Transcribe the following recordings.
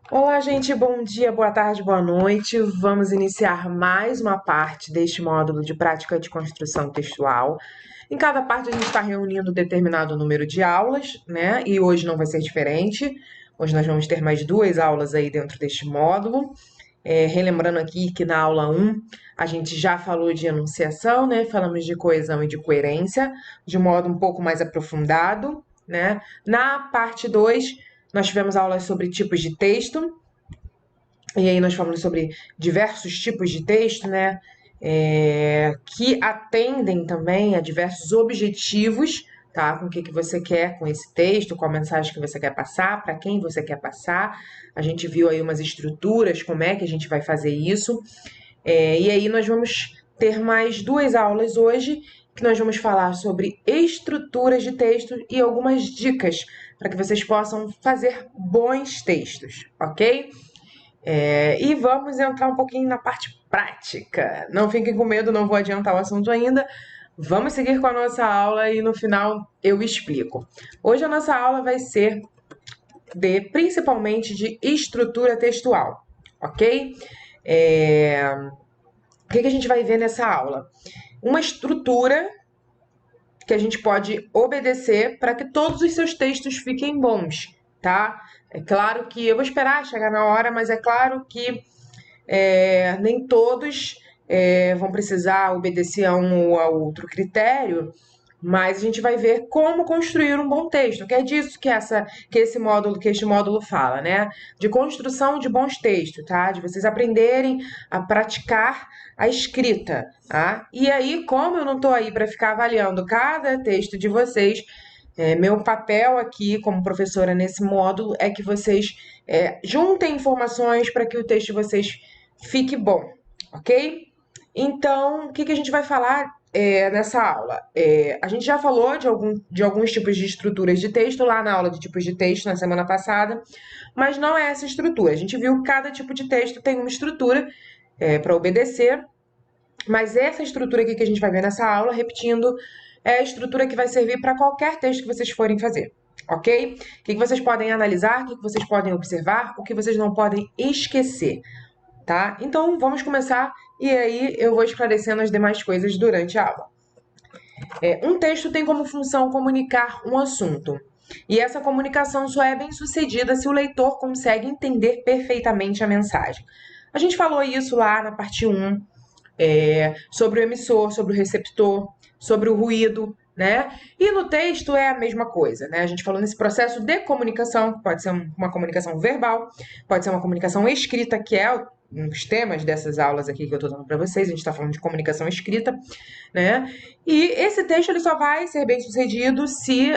Olá, gente, bom dia, boa tarde, boa noite. Vamos iniciar mais uma parte deste módulo de prática de construção textual. Em cada parte, a gente está reunindo um determinado número de aulas, né? E hoje não vai ser diferente. Hoje nós vamos ter mais duas aulas aí dentro deste módulo. Relembrando aqui que na aula 1 a gente já falou de enunciação, né? Falamos de coesão e de coerência, de modo um pouco mais aprofundado, né? Na parte 2 nós tivemos aulas sobre tipos de texto, e aí nós falamos sobre diversos tipos de texto, né? Que atendem também a diversos objetivos, tá? Com o que você quer com esse texto, qual a mensagem que você quer passar, para quem você quer passar. A gente viu aí umas estruturas, como é que a gente vai fazer isso. E aí nós vamos ter mais duas aulas hoje, que nós vamos falar sobre estruturas de texto e algumas dicas para que vocês possam fazer bons textos, ok? E vamos entrar um pouquinho na parte prática. Não fiquem com medo, não vou adiantar o assunto ainda. Vamos seguir com a nossa aula e no final eu explico. Hoje a nossa aula vai ser principalmente de estrutura textual, ok? O que a gente vai ver nessa aula? Uma estrutura que a gente pode obedecer para que todos os seus textos fiquem bons, tá? É claro que eu vou esperar chegar na hora, mas é claro que nem todos vão precisar obedecer a um ou a outro critério, mas a gente vai ver como construir um bom texto, que é disso que este módulo fala, né? De construção de bons textos, tá? De vocês aprenderem a praticar a escrita, tá? E aí, como eu não estou aí para ficar avaliando cada texto de vocês, meu papel aqui como professora nesse módulo é que vocês juntem informações para que o texto de vocês fique bom, ok? Então, o que a gente vai falar nessa aula? A gente já falou de alguns tipos de estruturas de texto lá na aula de tipos de texto na semana passada, mas não é essa estrutura. A gente viu que cada tipo de texto tem uma estrutura para obedecer, mas essa estrutura aqui que a gente vai ver nessa aula, repetindo, é a estrutura que vai servir para qualquer texto que vocês forem fazer, ok? O que vocês podem analisar, o que vocês podem observar, o que vocês não podem esquecer, tá? Então, vamos começar e aí eu vou esclarecendo as demais coisas durante a aula. Um texto tem como função comunicar um assunto. E essa comunicação só é bem sucedida se o leitor consegue entender perfeitamente a mensagem. A gente falou isso lá na parte 1, sobre o emissor, sobre o receptor, sobre o ruído, né? E no texto é a mesma coisa, né? A gente falou nesse processo de comunicação, que pode ser uma comunicação verbal, pode ser uma comunicação escrita, que é um dos temas dessas aulas aqui que eu estou dando para vocês. A gente está falando de comunicação escrita, né? E esse texto ele só vai ser bem sucedido se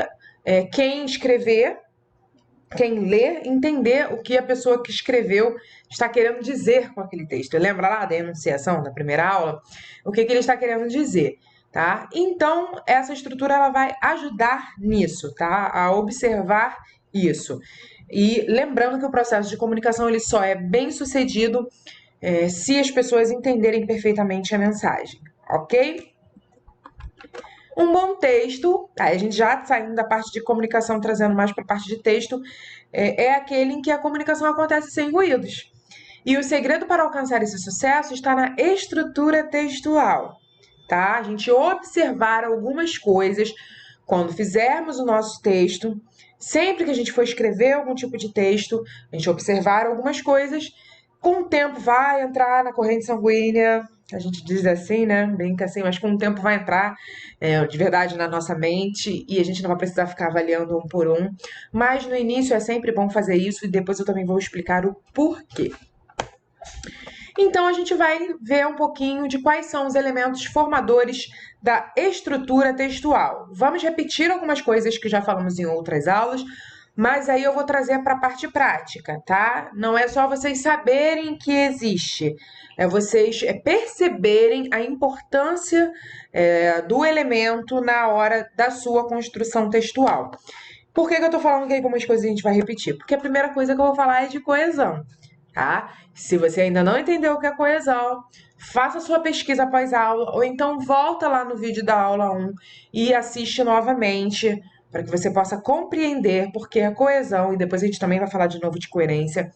quem escrever, quem lê, entender o que a pessoa que escreveu está querendo dizer com aquele texto. Lembra lá da enunciação da primeira aula? O que ele está querendo dizer, tá? Então, essa estrutura ela vai ajudar nisso, tá? A observar isso. E lembrando que o processo de comunicação ele só é bem sucedido se as pessoas entenderem perfeitamente a mensagem, ok? Um bom texto, a gente já saindo da parte de comunicação, trazendo mais para a parte de texto, é aquele em que a comunicação acontece sem ruídos. E o segredo para alcançar esse sucesso está na estrutura textual, tá? A gente observar algumas coisas quando fizermos o nosso texto, sempre que a gente for escrever algum tipo de texto, a gente observar algumas coisas, com o tempo vai entrar na corrente sanguínea, a gente diz assim, né? Brinca assim, mas com o tempo vai entrar de verdade na nossa mente e a gente não vai precisar ficar avaliando um por um. Mas no início é sempre bom fazer isso e depois eu também vou explicar o porquê. Então a gente vai ver um pouquinho de quais são os elementos formadores da estrutura textual. Vamos repetir algumas coisas que já falamos em outras aulas, mas aí eu vou trazer para a parte prática, tá? Não é só vocês saberem que existe, é vocês perceberem a importância do elemento na hora da sua construção textual. Por que eu estou falando que algumas coisas a gente vai repetir? Porque a primeira coisa que eu vou falar é de coesão, tá? Se você ainda não entendeu o que é coesão, faça sua pesquisa após a aula, ou então volta lá no vídeo da aula 1 e assiste novamente, para que você possa compreender porque a coesão, e depois a gente também vai falar de novo de coerência,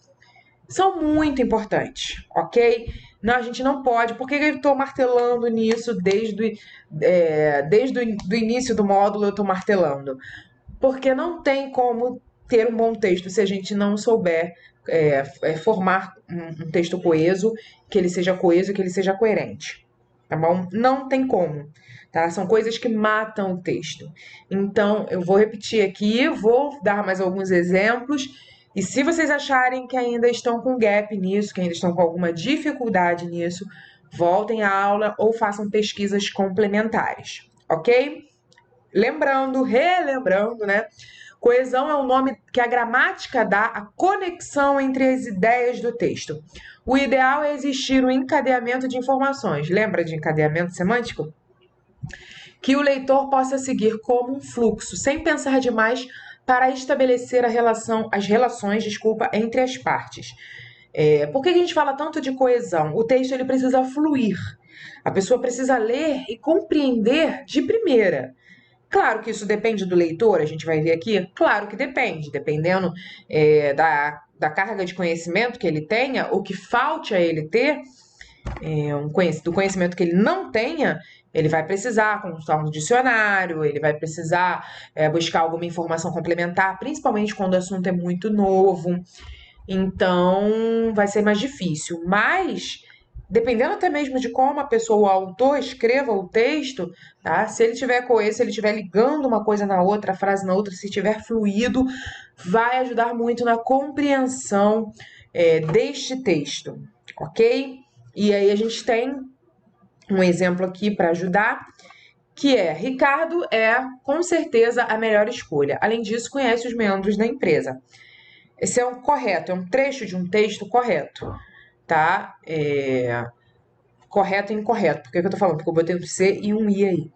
são muito importantes, ok? Não, a gente não pode. Por que eu estou martelando nisso desde o do início do módulo? Eu estou martelando. Porque não tem como ter um bom texto se a gente não souber formar um texto coeso, que ele seja coeso, que ele seja coerente, tá bom? Não tem como, tá? São coisas que matam o texto. Então, eu vou repetir aqui, vou dar mais alguns exemplos, e se vocês acharem que ainda estão com gap nisso, que ainda estão com alguma dificuldade nisso, voltem à aula ou façam pesquisas complementares, ok? Lembrando, relembrando, né? Coesão é o nome que a gramática dá à conexão entre as ideias do texto. O ideal é existir um encadeamento de informações. Lembra de encadeamento semântico? Que o leitor possa seguir como um fluxo, sem pensar demais, para estabelecer as relações, entre as partes. Por que a gente fala tanto de coesão? O texto ele precisa fluir. A pessoa precisa ler e compreender de primeira. Claro que isso depende do leitor, a gente vai ver aqui. Claro que depende, dependendo da carga de conhecimento que ele tenha, ou que falte a ele ter, do conhecimento que ele não tenha, ele vai precisar consultar um dicionário, ele vai precisar buscar alguma informação complementar, principalmente quando o assunto é muito novo. Então, vai ser mais difícil. Mas, dependendo até mesmo de como a pessoa, o autor, escreva o texto, tá? Se ele tiver coeso, se ele estiver ligando uma coisa na outra, a frase na outra, se tiver fluido, vai ajudar muito na compreensão deste texto, ok? E aí a gente tem um exemplo aqui para ajudar, que é: Ricardo é, com certeza, a melhor escolha. Além disso, conhece os membros da empresa. Esse é um correto, é um trecho de um texto correto, tá? Correto e incorreto. Por que eu tô falando? Porque eu botei um C e um I aí.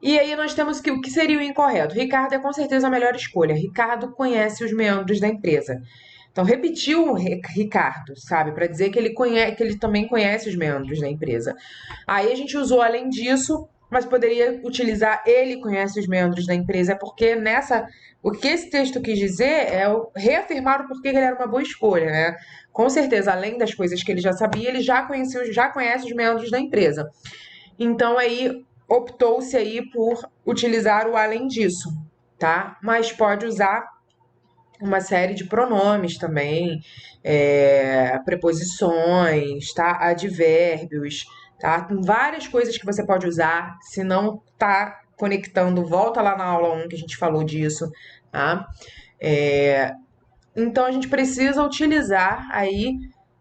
E aí nós temos o que seria o incorreto. Ricardo é com certeza a melhor escolha. Ricardo conhece os membros da empresa. Então, repetiu o Ricardo, sabe? Para dizer que que ele também conhece os membros da empresa. Aí a gente usou além disso, mas poderia utilizar ele conhece os membros da empresa, porque o que esse texto quis dizer é reafirmar o porquê ele era uma boa escolha, né? Com certeza, além das coisas que ele já sabia, ele já conhece os membros da empresa. Então aí optou-se aí por utilizar o além disso, tá? Mas pode usar uma série de pronomes também, preposições, tá? Advérbios, tá? Tem várias coisas que você pode usar. Se não tá conectando, volta lá na aula 1 que a gente falou disso, tá? Então a gente precisa utilizar aí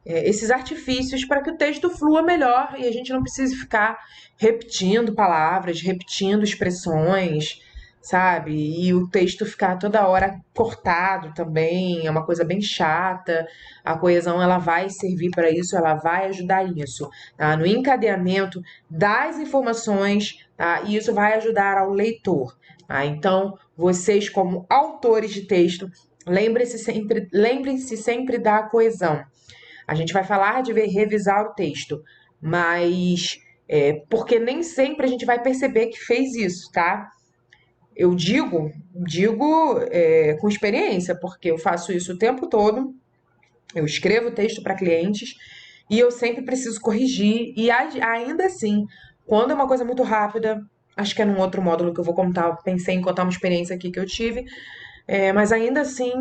esses artifícios para que o texto flua melhor e a gente não precise ficar repetindo palavras, repetindo expressões, sabe? E o texto ficar toda hora cortado também, é uma coisa bem chata. A coesão ela vai servir para isso, ela vai ajudar nisso, tá? No encadeamento das informações, tá? E isso vai ajudar ao leitor, tá? Então, vocês como autores de texto, lembrem-se sempre da coesão. A gente vai falar de revisar o texto, mas porque nem sempre a gente vai perceber que fez isso, tá? Eu digo com experiência, porque eu faço isso o tempo todo. Eu escrevo texto para clientes e eu sempre preciso corrigir. E ainda assim, quando é uma coisa muito rápida, acho que é num outro módulo que eu vou contar, pensei em contar uma experiência aqui que eu tive, mas ainda assim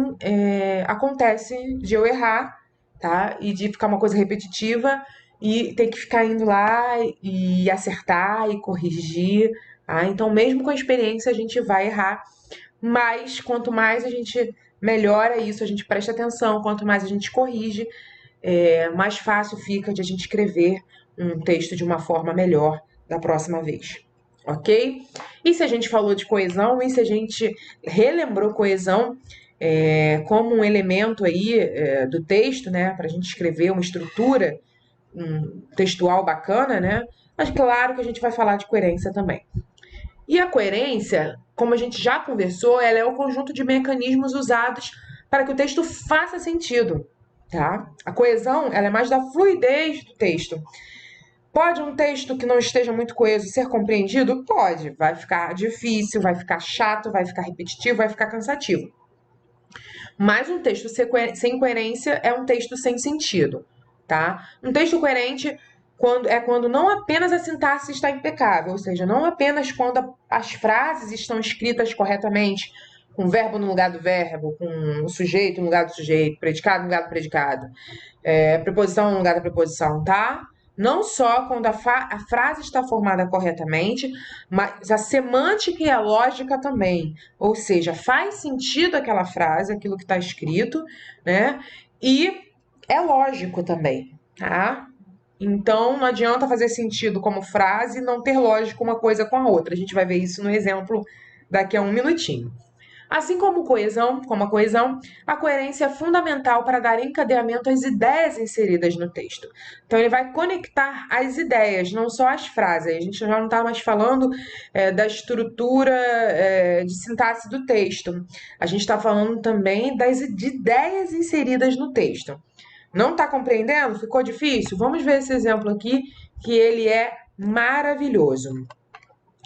acontece de eu errar, tá? E de ficar uma coisa repetitiva e ter que ficar indo lá e acertar e corrigir, tá? Então, mesmo com a experiência, a gente vai errar, mas quanto mais a gente melhora isso, a gente presta atenção, quanto mais a gente corrige, mais fácil fica de a gente escrever um texto de uma forma melhor da próxima vez, ok? E se a gente falou de coesão, e se a gente relembrou coesão como um elemento aí do texto, né, para a gente escrever uma estrutura textual bacana, né? Mas claro que a gente vai falar de coerência também. E a coerência, como a gente já conversou, ela é o conjunto de mecanismos usados para que o texto faça sentido, tá? A coesão, ela é mais da fluidez do texto. Pode um texto que não esteja muito coeso ser compreendido? Pode. Vai ficar difícil, vai ficar chato, vai ficar repetitivo, vai ficar cansativo. Mas um texto sem coerência é um texto sem sentido, tá? Um texto coerente quando não apenas a sintaxe está impecável, ou seja, não apenas quando as frases estão escritas corretamente, com verbo no lugar do verbo, com o sujeito no lugar do sujeito, predicado no lugar do predicado, preposição no lugar da preposição, tá? Não só quando a frase está formada corretamente, mas a semântica e a lógica também. Ou seja, faz sentido aquela frase, aquilo que está escrito, né? E é lógico também, tá? Então, não adianta fazer sentido como frase e não ter lógica uma coisa com a outra. A gente vai ver isso no exemplo daqui a um minutinho. Assim como a coesão, a coerência é fundamental para dar encadeamento às ideias inseridas no texto. Então, ele vai conectar as ideias, não só as frases. A gente já não está mais falando da estrutura de sintaxe do texto. A gente está falando também de ideias inseridas no texto. Não está compreendendo? Ficou difícil? Vamos ver esse exemplo aqui, que ele é maravilhoso.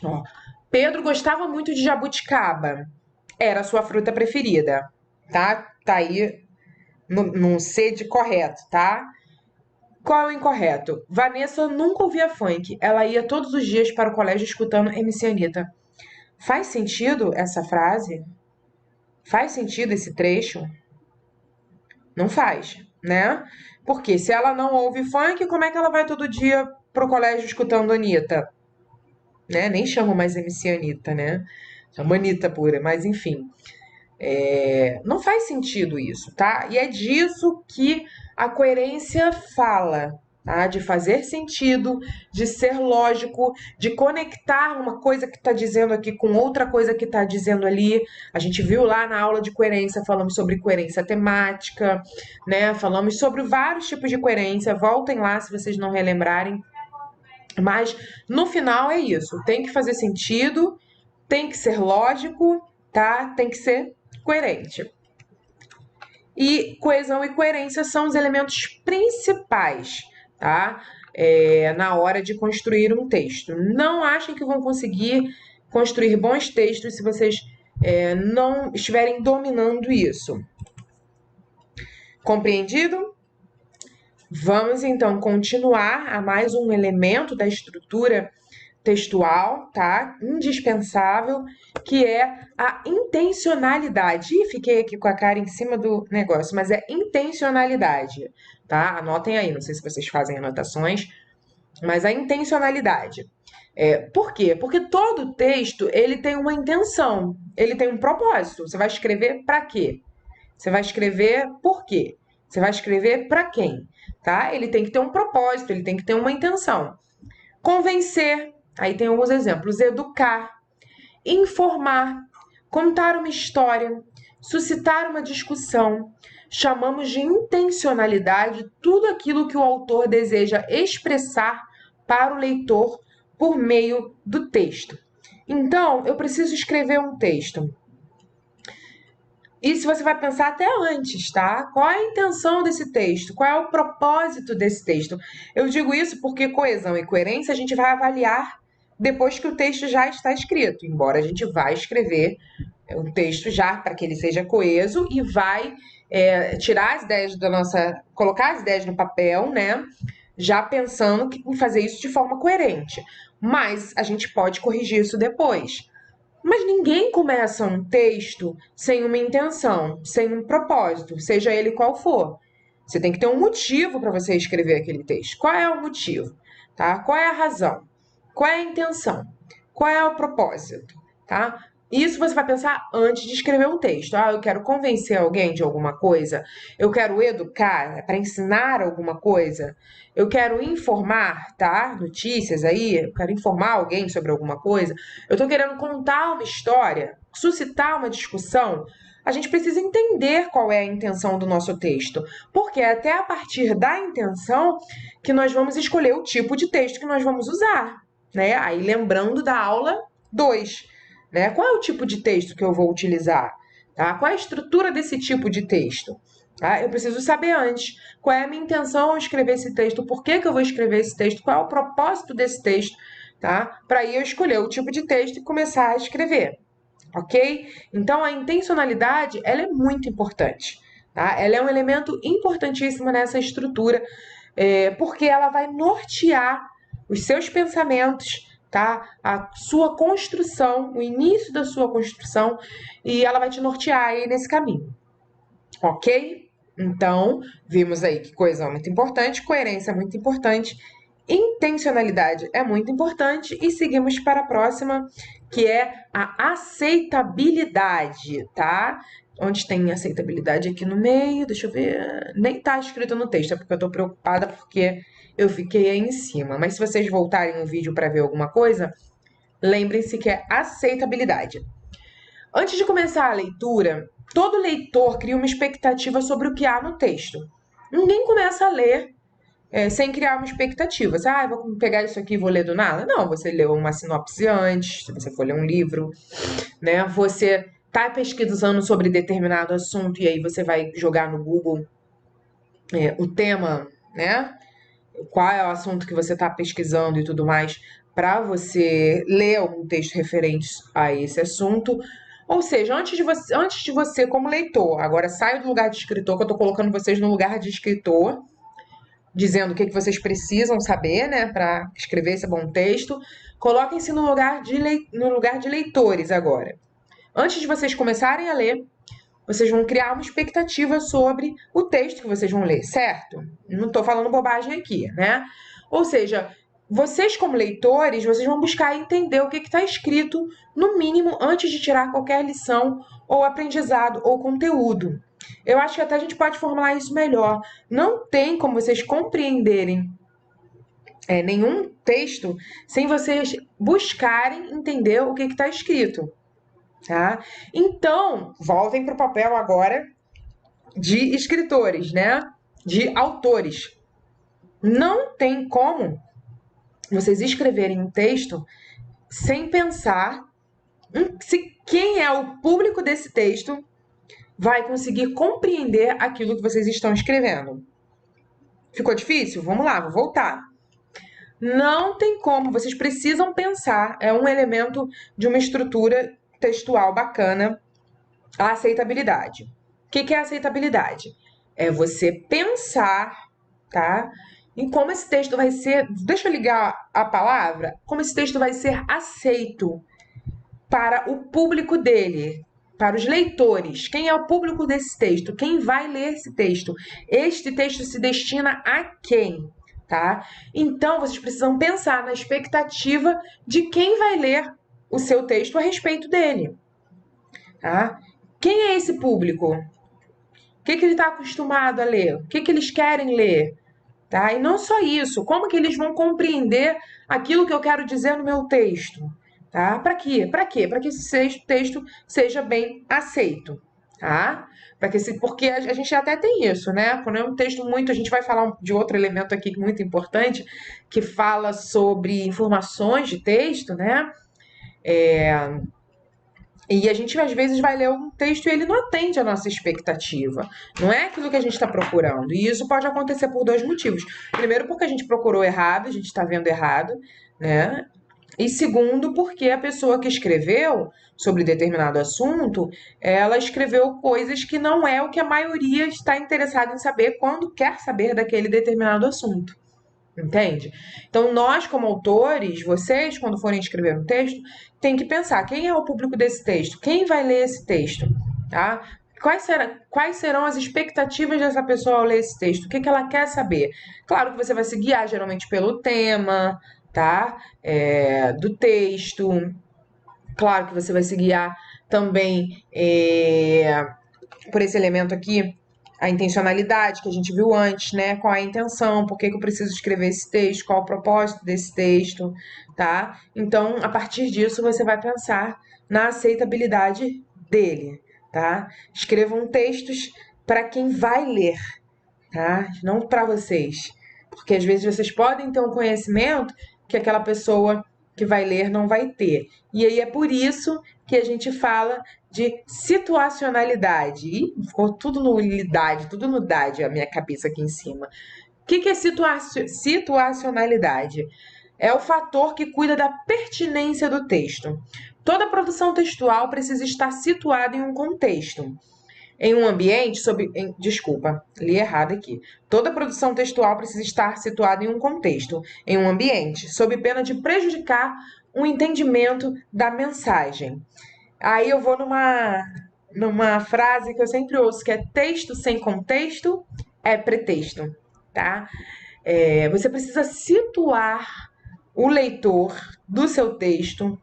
Ó, Pedro gostava muito de jabuticaba. Era a sua fruta preferida, tá? Tá aí no C de correto, tá? Qual é o incorreto? Vanessa nunca ouvia funk. Ela ia todos os dias para o colégio escutando MC Anitta. Faz sentido essa frase? Faz sentido esse trecho? Não faz, né? Porque se ela não ouve funk, como é que ela vai todo dia pro colégio escutando Anitta? Né? Nem chamo mais MC Anitta, né? Chamo Anitta pura, mas enfim. Não faz sentido isso, tá? E é disso que a coerência fala, tá? De fazer sentido, de ser lógico, de conectar uma coisa que está dizendo aqui com outra coisa que está dizendo ali. A gente viu lá na aula de coerência, falamos sobre coerência temática, né? Falamos sobre vários tipos de coerência. Voltem lá se vocês não relembrarem. Mas no final é isso. Tem que fazer sentido, tem que ser lógico, tá? Tem que ser coerente. E coesão e coerência são os elementos principais, tá? Na hora de construir um texto. Não achem que vão conseguir construir bons textos se vocês não estiverem dominando isso. Compreendido? Vamos então continuar a mais um elemento da estrutura textual, tá? Indispensável, que é a intencionalidade. Ih, fiquei aqui com a cara em cima do negócio, mas é intencionalidade, tá? Anotem aí, não sei se vocês fazem anotações, mas a intencionalidade. Por quê? Porque todo texto, ele tem uma intenção, ele tem um propósito. Você vai escrever para quê? Você vai escrever por quê? Você vai escrever para quem, tá? Ele tem que ter um propósito, ele tem que ter uma intenção. Convencer, aí tem alguns exemplos: educar, informar, contar uma história, suscitar uma discussão. Chamamos de intencionalidade tudo aquilo que o autor deseja expressar para o leitor por meio do texto. Então, eu preciso escrever um texto. Isso você vai pensar até antes, tá? Qual é a intenção desse texto? Qual é o propósito desse texto? Eu digo isso porque coesão e coerência a gente vai avaliar depois que o texto já está escrito, embora a gente vai escrever o texto já para que ele seja coeso e vai tirar as ideias colocar as ideias no papel, né? Já pensando em fazer isso de forma coerente. Mas a gente pode corrigir isso depois. Mas ninguém começa um texto sem uma intenção, sem um propósito, seja ele qual for. Você tem que ter um motivo para você escrever aquele texto. Qual é o motivo? Tá? Qual é a razão? Qual é a intenção? Qual é o propósito? Tá? Isso você vai pensar antes de escrever um texto. Eu quero convencer alguém de alguma coisa. Eu quero educar, para ensinar alguma coisa. Eu quero informar, tá? Notícias aí. Eu quero informar alguém sobre alguma coisa. Eu estou querendo contar uma história, suscitar uma discussão. A gente precisa entender qual é a intenção do nosso texto, porque é até a partir da intenção que nós vamos escolher o tipo de texto que nós vamos usar, né? Aí lembrando da aula 2. Né? Qual é o tipo de texto que eu vou utilizar? Tá? Qual é a estrutura desse tipo de texto? Tá? Eu preciso saber antes qual é a minha intenção ao escrever esse texto, por que eu vou escrever esse texto, qual é o propósito desse texto, tá? Para aí eu escolher o tipo de texto e começar a escrever. ok? Então, a intencionalidade, ela é muito importante, tá? Ela é um elemento importantíssimo nessa estrutura, porque ela vai nortear os seus pensamentos, tá? A sua construção, o início da sua construção, e ela vai te nortear aí nesse caminho, ok? Então, vimos aí que coesão é muito importante, coerência é muito importante, intencionalidade é muito importante e seguimos para a próxima, que é a aceitabilidade, tá? Onde tem aceitabilidade aqui no meio, deixa eu ver, nem tá escrito no texto, é porque eu tô preocupada porque eu fiquei aí em cima. Mas se vocês voltarem o vídeo para ver alguma coisa, lembrem-se que é aceitabilidade. Antes de começar a leitura, todo leitor cria uma expectativa sobre o que há no texto. Ninguém começa a ler sem criar uma expectativa. Você, vou pegar isso aqui e vou ler do nada. Não, você leu uma sinopse antes, se você for ler um livro, né? Você tá pesquisando sobre determinado assunto e aí você vai jogar no Google o tema, né? Qual é o assunto que você está pesquisando e tudo mais, para você ler algum texto referente a esse assunto. Ou seja, antes de você como leitor, agora saio do lugar de escritor, que eu estou colocando vocês no lugar de escritor, dizendo o que vocês precisam saber, né, para escrever esse bom texto. Coloquem-se no lugar de leitores agora. Antes de vocês começarem a ler, vocês vão criar uma expectativa sobre o texto que vocês vão ler, certo? Não estou falando bobagem aqui, né? Ou seja, vocês como leitores, vocês vão buscar entender o que está escrito, no mínimo, antes de tirar qualquer lição ou aprendizado ou conteúdo. Eu acho que até a gente pode formular isso melhor. Não tem como vocês compreenderem nenhum texto sem vocês buscarem entender o que está escrito. Tá? Então, voltem para o papel agora de escritores, né? De autores. Não tem como vocês escreverem um texto sem pensar se quem é o público desse texto vai conseguir compreender aquilo que vocês estão escrevendo. Ficou difícil? Vamos lá, vou voltar. Não tem como, vocês precisam pensar, é um elemento de uma estrutura textual bacana, a aceitabilidade. O que é aceitabilidade? É você pensar, tá? Em como esse texto vai ser. Deixa eu ligar a palavra. Como esse texto vai ser aceito para o público dele, para os leitores. Quem é o público desse texto? Quem vai ler esse texto? Este texto se destina a quem? Tá? Então, vocês precisam pensar na expectativa de quem vai ler o seu texto a respeito dele. Tá? Quem é esse público? O que ele está acostumado a ler? O que eles querem ler? Tá? E não só isso, como que eles vão compreender aquilo que eu quero dizer no meu texto? Tá? Para quê? Para quê? Para que esse texto seja bem aceito. Tá? Porque a gente até tem isso, né? Quando é um texto muito. A gente vai falar de outro elemento aqui muito importante, que fala sobre informações de texto, né? E a gente, às vezes, vai ler um texto e ele não atende à nossa expectativa. Não é aquilo que a gente está procurando. E isso pode acontecer por dois motivos. Primeiro, porque a gente procurou errado, a gente está vendo errado, né? E segundo, porque a pessoa que escreveu sobre determinado assunto, ela escreveu coisas que não é o que a maioria está interessada em saber quando quer saber daquele determinado assunto. Entende? Então, nós, como autores, vocês, quando forem escrever um texto, tem que pensar quem é o público desse texto, quem vai ler esse texto, tá? Quais serão as expectativas dessa pessoa ao ler esse texto? O que ela quer saber? Claro que você vai se guiar geralmente pelo tema, tá? Do texto. Claro que você vai se guiar também por esse elemento aqui, a intencionalidade que a gente viu antes, né? Qual é a intenção, por que eu preciso escrever esse texto, qual o propósito desse texto, tá? Então, a partir disso, você vai pensar na aceitabilidade dele, tá? Escrevam textos para quem vai ler, tá? Não para vocês. Porque às vezes vocês podem ter um conhecimento que aquela pessoa que vai ler não vai ter. E aí é por isso que a gente fala de situacionalidade. E ficou tudo no lidade, tudo no dade a minha cabeça aqui em cima. O que é situacionalidade? É o fator que cuida da pertinência do texto. Toda produção textual precisa estar situada em um contexto. Em um ambiente desculpa, li errado aqui. Toda produção textual precisa estar situada em um contexto, em um ambiente, sob pena de prejudicar o entendimento da mensagem. Aí eu vou numa frase que eu sempre ouço, que é texto sem contexto é pretexto, tá? Você precisa situar o leitor do seu texto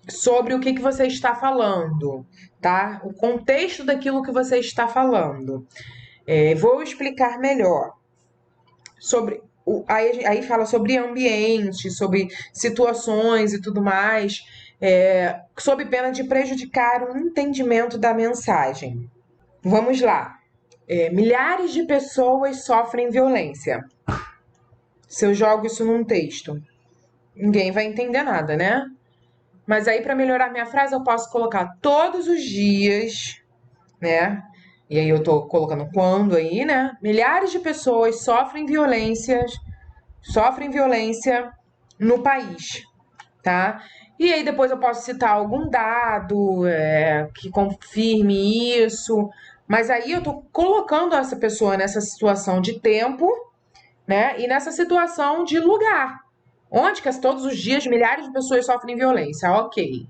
sobre o que você está falando, tá? O contexto daquilo que você está falando. Vou explicar melhor. Aí fala sobre ambiente, sobre situações e tudo mais, sob pena de prejudicar o entendimento da mensagem. Vamos lá. Milhares de pessoas sofrem violência. Se eu jogo isso num texto, ninguém vai entender nada, né? Mas aí, para melhorar minha frase, eu posso colocar todos os dias, né? E aí eu tô colocando quando aí, né? Milhares de pessoas sofrem violência no país, tá? E aí depois eu posso citar algum dado que confirme isso. Mas aí eu tô colocando essa pessoa nessa situação de tempo, né? E nessa situação de lugar. Onde que todos os dias milhares de pessoas sofrem violência? Ok.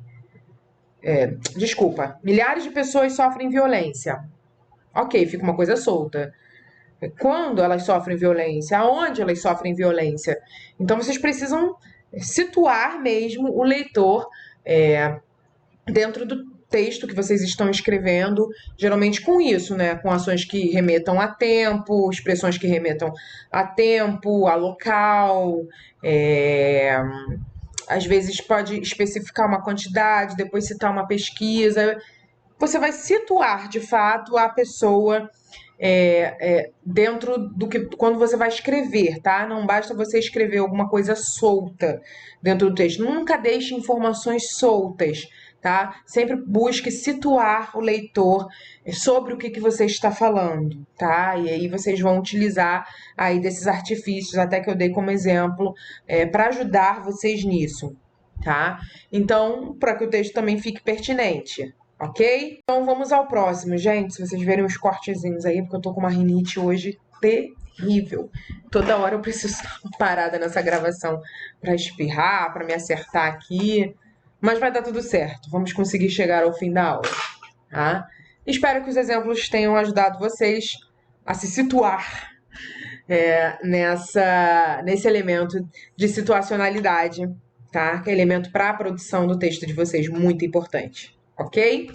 Desculpa. Milhares de pessoas sofrem violência. Ok, fica uma coisa solta. Quando elas sofrem violência? Aonde elas sofrem violência? Então vocês precisam situar mesmo o leitor dentro do texto que vocês estão escrevendo, geralmente com isso, né? Com ações que remetam a tempo, expressões que remetam a tempo, a local. Às vezes pode especificar uma quantidade, depois citar uma pesquisa. Você vai situar, de fato, a pessoa dentro do que quando você vai escrever, tá? Não basta você escrever alguma coisa solta dentro do texto. Nunca deixe informações soltas, tá? Sempre busque situar o leitor sobre o que você está falando, tá? E aí vocês vão utilizar aí desses artifícios, até que eu dei como exemplo, para ajudar vocês nisso, tá? Então, para que o texto também fique pertinente. Ok? Então vamos ao próximo, gente. Se vocês verem os cortezinhos aí, porque eu tô com uma rinite hoje terrível. Toda hora eu preciso estar parada nessa gravação pra espirrar, pra me acertar aqui. Mas vai dar tudo certo. Vamos conseguir chegar ao fim da aula, tá? Espero que os exemplos tenham ajudado vocês a se situar nesse elemento de situacionalidade, tá? Que é elemento para a produção do texto de vocês, muito importante. Ok?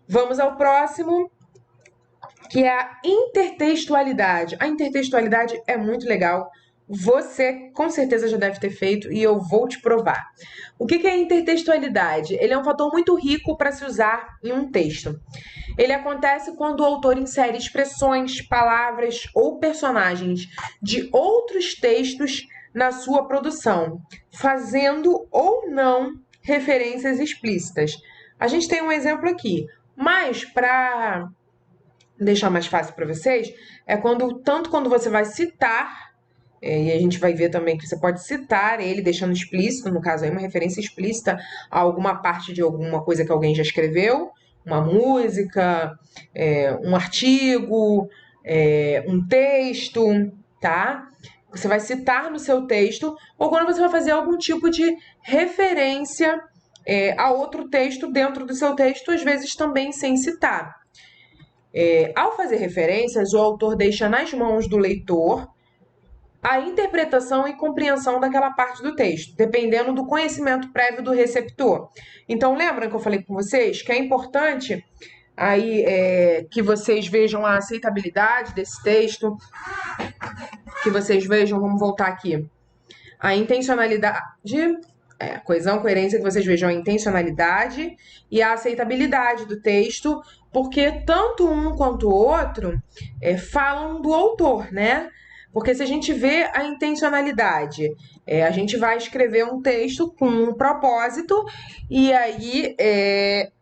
Vamos ao próximo, que é a intertextualidade. A intertextualidade é muito legal. Você com certeza já deve ter feito e eu vou te provar. O que é a intertextualidade? Ele é um fator muito rico para se usar em um texto. Ele acontece quando o autor insere expressões, palavras ou personagens de outros textos na sua produção, fazendo ou não referências explícitas. A gente tem um exemplo aqui, mas para deixar mais fácil para vocês, tanto quando você vai citar, e a gente vai ver também que você pode citar ele deixando explícito, no caso aí uma referência explícita a alguma parte de alguma coisa que alguém já escreveu, uma música, um artigo, um texto, tá? Você vai citar no seu texto, ou quando você vai fazer algum tipo de referência a outro texto dentro do seu texto, às vezes também sem citar. Ao fazer referências, o autor deixa nas mãos do leitor a interpretação e compreensão daquela parte do texto, dependendo do conhecimento prévio do receptor. Então, lembram que eu falei com vocês que é importante aí que vocês vejam a aceitabilidade desse texto, que vocês vejam, vamos voltar aqui, a intencionalidade, coesão, coerência, que vocês vejam a intencionalidade e a aceitabilidade do texto, porque tanto um quanto o outro falam do autor, né? Porque se a gente vê a intencionalidade, a gente vai escrever um texto com um propósito e aí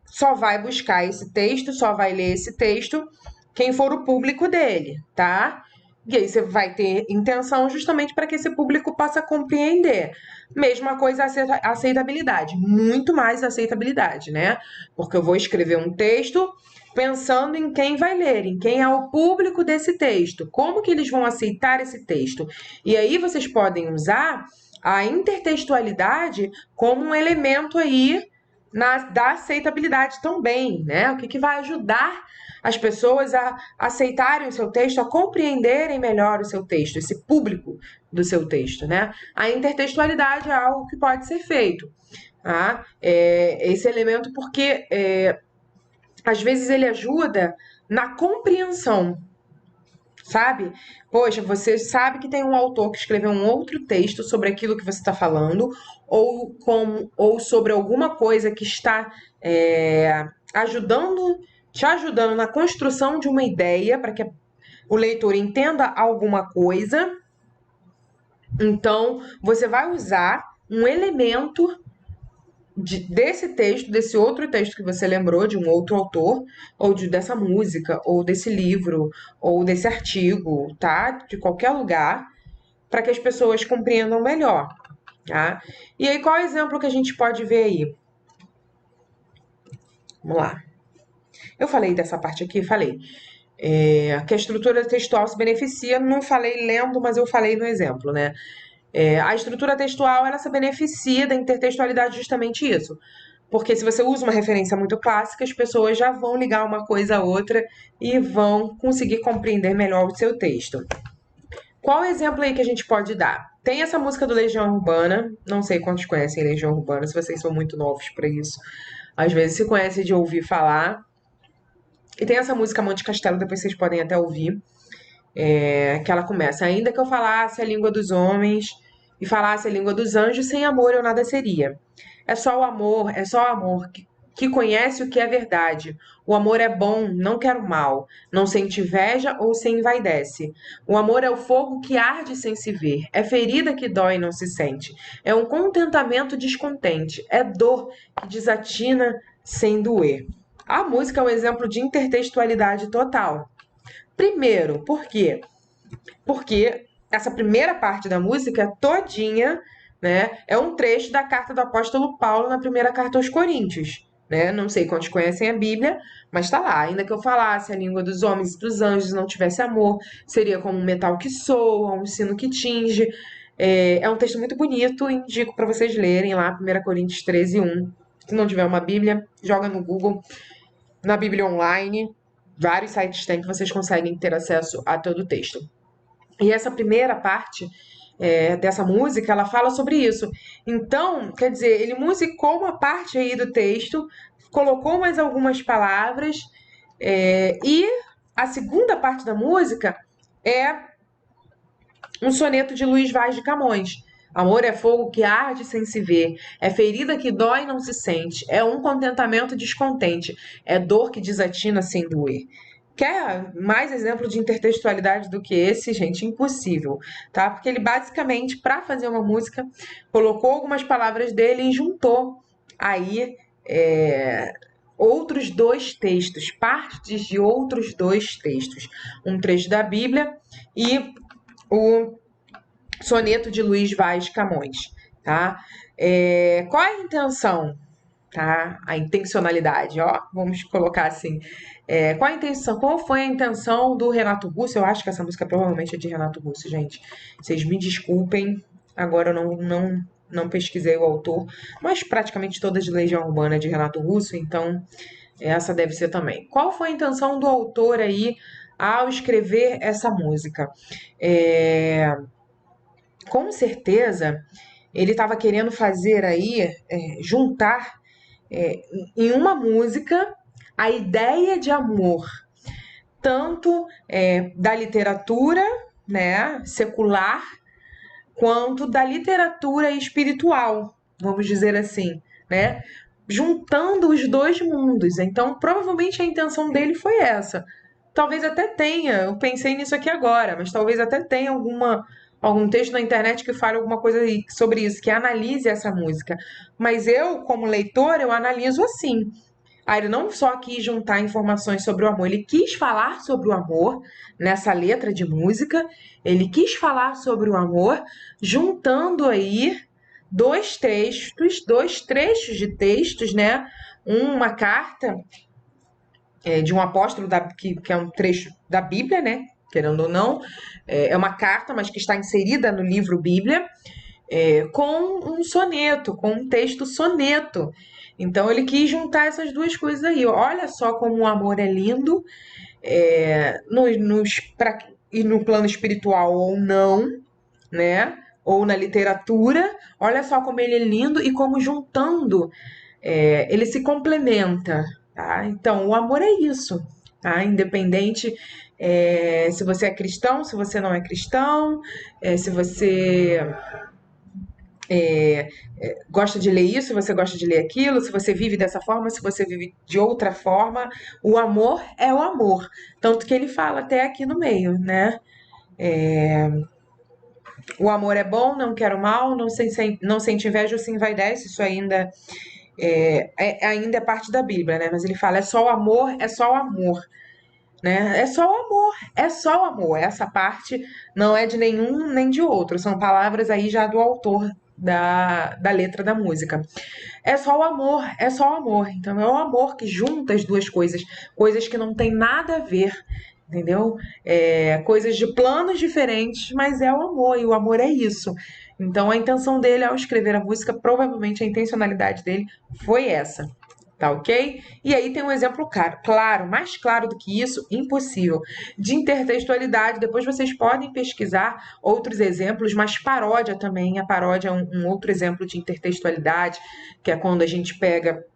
só vai buscar esse texto, só vai ler esse texto quem for o público dele, tá? E aí você vai ter intenção justamente para que esse público possa compreender. Mesma coisa a aceitabilidade, muito mais aceitabilidade, né? Porque eu vou escrever um texto pensando em quem vai ler, em quem é o público desse texto, como que eles vão aceitar esse texto. E aí vocês podem usar a intertextualidade como um elemento aí da aceitabilidade também, né? O que que vai ajudar as pessoas a aceitarem o seu texto, a compreenderem melhor o seu texto, esse público do seu texto, né? A intertextualidade é algo que pode ser feito, tá? Esse elemento porque às vezes ele ajuda na compreensão, sabe? Poxa, você sabe que tem um autor que escreveu um outro texto sobre aquilo que você está falando, ou sobre alguma coisa que está te ajudando na construção de uma ideia para que o leitor entenda alguma coisa. Então, você vai usar um elemento desse texto, desse outro texto que você lembrou, de um outro autor, ou dessa música, ou desse livro, ou desse artigo, tá? De qualquer lugar, para que as pessoas compreendam melhor, tá? E aí, qual é o exemplo que a gente pode ver aí? Vamos lá. Eu falei dessa parte aqui, falei. Que a estrutura textual se beneficia, não falei lendo, mas eu falei no exemplo, né? A estrutura textual, ela se beneficia da intertextualidade justamente isso. Porque se você usa uma referência muito clássica, as pessoas já vão ligar uma coisa a outra e vão conseguir compreender melhor o seu texto. Qual exemplo aí que a gente pode dar? Tem essa música do Legião Urbana, não sei quantos conhecem Legião Urbana, se vocês são muito novos para isso. Às vezes se conhece de ouvir falar. E tem essa música Monte Castelo, depois vocês podem até ouvir, que ela começa: ainda que eu falasse a língua dos homens e falasse a língua dos anjos, sem amor eu nada seria. É só o amor que conhece o que é verdade. O amor é bom, não quer o mal, não sente inveja ou se envaidece. O amor é o fogo que arde sem se ver, é ferida que dói e não se sente. É um contentamento descontente, é dor que desatina sem doer. A música é um exemplo de intertextualidade total. Primeiro, por quê? Porque essa primeira parte da música todinha, né, é um trecho da carta do apóstolo Paulo na primeira carta aos Coríntios, né? Não sei quantos conhecem a Bíblia, mas tá lá. Ainda que eu falasse a língua dos homens e dos anjos, não tivesse amor, seria como um metal que soa, um sino que tinge. É um texto muito bonito, indico para vocês lerem lá, 1 Coríntios 13:1. Se não tiver uma Bíblia, joga no Google, na Bíblia Online. Vários sites têm que vocês conseguem ter acesso a todo o texto. E essa primeira parte dessa música, ela fala sobre isso. Então, quer dizer, ele musicou uma parte aí do texto, colocou mais algumas palavras, e a segunda parte da música é um soneto de Luís Vaz de Camões. Amor é fogo que arde sem se ver, é ferida que dói e não se sente, é um contentamento descontente, é dor que desatina sem doer. Quer mais exemplo de intertextualidade do que esse, gente? Impossível, tá? Porque ele basicamente, para fazer uma música, colocou algumas palavras dele e juntou aí outros dois textos, partes de outros dois textos. Um trecho da Bíblia e o soneto de Luís Vaz Camões, tá? Qual é a intenção, tá? A intencionalidade, ó, vamos colocar assim. Qual a intenção? Qual foi a intenção do Renato Russo? Eu acho que essa música provavelmente é de Renato Russo, gente. Vocês me desculpem, agora eu não pesquisei o autor, mas praticamente todas de Legião Urbana é de Renato Russo, então essa deve ser também. Qual foi a intenção do autor aí ao escrever essa música? Com certeza ele estava querendo fazer aí, juntar em uma música a ideia de amor, tanto da literatura, né, secular, quanto da literatura espiritual, vamos dizer assim, né? Juntando os dois mundos. Então, provavelmente a intenção dele foi essa. Talvez até tenha, eu pensei nisso aqui agora, mas talvez até tenha algum texto na internet que fale alguma coisa sobre isso, que analise essa música. Mas eu, como leitor, eu analiso assim. Ele não só quis juntar informações sobre o amor, ele quis falar sobre o amor nessa letra de música, ele quis falar sobre o amor, juntando aí dois trechos de textos, né? Uma carta de um apóstolo, que é um trecho da Bíblia, né? Querendo ou não, é uma carta, mas que está inserida no livro Bíblia, com um soneto, com um texto soneto. Então ele quis juntar essas duas coisas aí. Olha só como o amor é lindo, e no plano espiritual ou não, né? Ou na literatura. Olha só como ele é lindo e como juntando, ele se complementa, tá? Então, o amor é isso, tá? Independente se você é cristão, se você não é cristão, se você gosta de ler isso, se você gosta de ler aquilo, se você vive dessa forma, se você vive de outra forma, o amor é o amor. Tanto que ele fala até aqui no meio, né? O amor é bom, não quero mal, não sente inveja ou se envaidece. Isso ainda é parte da Bíblia, né? Mas ele fala, é só o amor, né? É só o amor, é só o amor. Essa parte não é de nenhum nem de outro. São palavras aí já do autor da letra da música. É só o amor, é só o amor. Então é o amor que junta as duas coisas, coisas que não tem nada a ver, entendeu? Coisas de planos diferentes, mas é o amor, e o amor é isso. Então a intenção dele ao escrever a música, provavelmente a intencionalidade dele foi essa. Tá ok? E aí tem um exemplo claro, mais claro do que isso, impossível, de intertextualidade. Depois vocês podem pesquisar outros exemplos, mas paródia também. A paródia é um outro exemplo de intertextualidade, que é quando a gente pega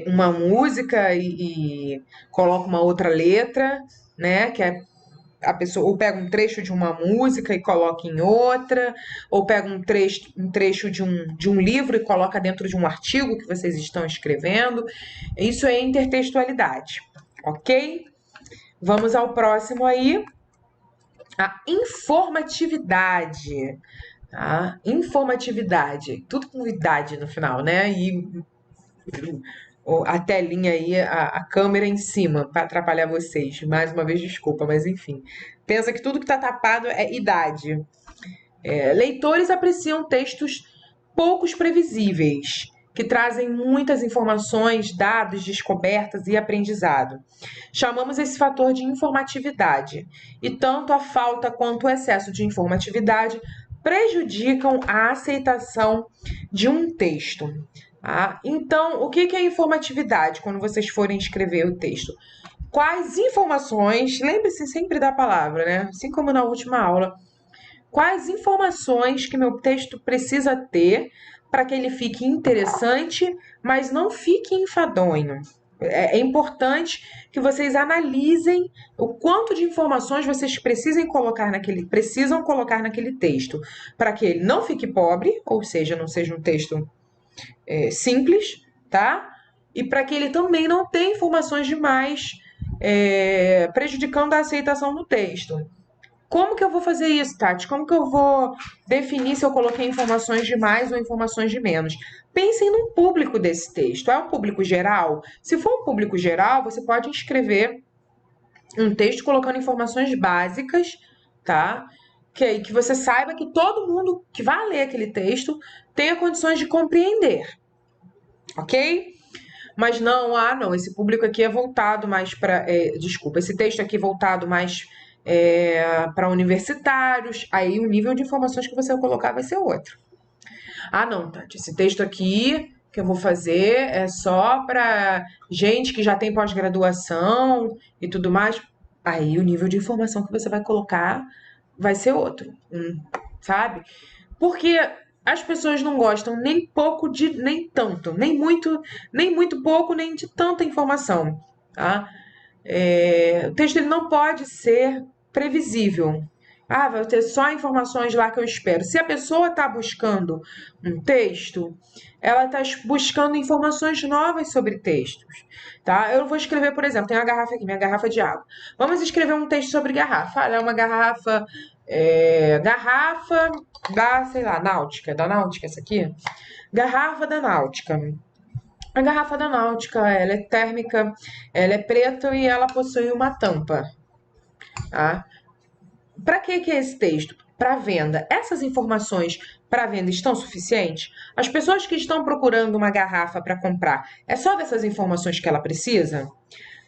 uma música e coloca uma outra letra, né? Que é a pessoa ou pega um trecho de uma música e coloca em outra, ou pega um trecho de um livro e coloca dentro de um artigo que vocês estão escrevendo. Isso é intertextualidade, ok? Vamos ao próximo aí, a informatividade. Tá? Informatividade, tudo com idade no final, né? E a telinha aí, a câmera em cima, para atrapalhar vocês. Mais uma vez, desculpa, mas enfim. Pensa que tudo que está tapado é idade. Leitores apreciam textos poucos previsíveis, que trazem muitas informações, dados, descobertas e aprendizado. Chamamos esse fator de informatividade. E tanto a falta quanto o excesso de informatividade prejudicam a aceitação de um texto. Então, o que é informatividade quando vocês forem escrever o texto? Quais informações, lembre-se sempre da palavra, né? Assim como na última aula, quais informações que meu texto precisa ter para que ele fique interessante, mas não fique enfadonho. É importante que vocês analisem o quanto de informações vocês precisam colocar naquele texto, para que ele não fique pobre, ou seja, não seja um texto simples, tá? E para que ele também não tenha informações demais prejudicando a aceitação do texto. Como que eu vou fazer isso, Tati? Como que eu vou definir se eu coloquei informações de mais ou informações de menos? Pensem no público desse texto. É um público geral? Se for um público geral, você pode escrever um texto colocando informações básicas, tá? Que você saiba que todo mundo que vai ler aquele texto tenha condições de compreender, ok? Mas não, esse público aqui é voltado mais para. Desculpa, esse texto aqui é voltado mais para universitários, aí o nível de informações que você vai colocar vai ser outro. Não, Tati, esse texto aqui que eu vou fazer é só para gente que já tem pós-graduação e tudo mais. Aí o nível de informação que você vai colocar vai ser outro, sabe? Porque as pessoas não gostam nem pouco de nem tanto, nem muito pouco, nem de tanta informação, tá? O texto ele não pode ser previsível. Vai ter só informações lá que eu espero. Se a pessoa está buscando um texto, ela está buscando informações novas sobre textos, tá? Eu vou escrever, por exemplo, tem uma garrafa aqui, minha garrafa de água. Vamos escrever um texto sobre garrafa. Ela é uma garrafa, garrafa da, sei lá, Náutica, da Náutica essa aqui? Garrafa da Náutica. A garrafa da Náutica, ela é térmica, ela é preta e ela possui uma tampa, tá? Para que é esse texto? Para venda. Essas informações para venda estão suficientes? As pessoas que estão procurando uma garrafa para comprar, é só dessas informações que ela precisa?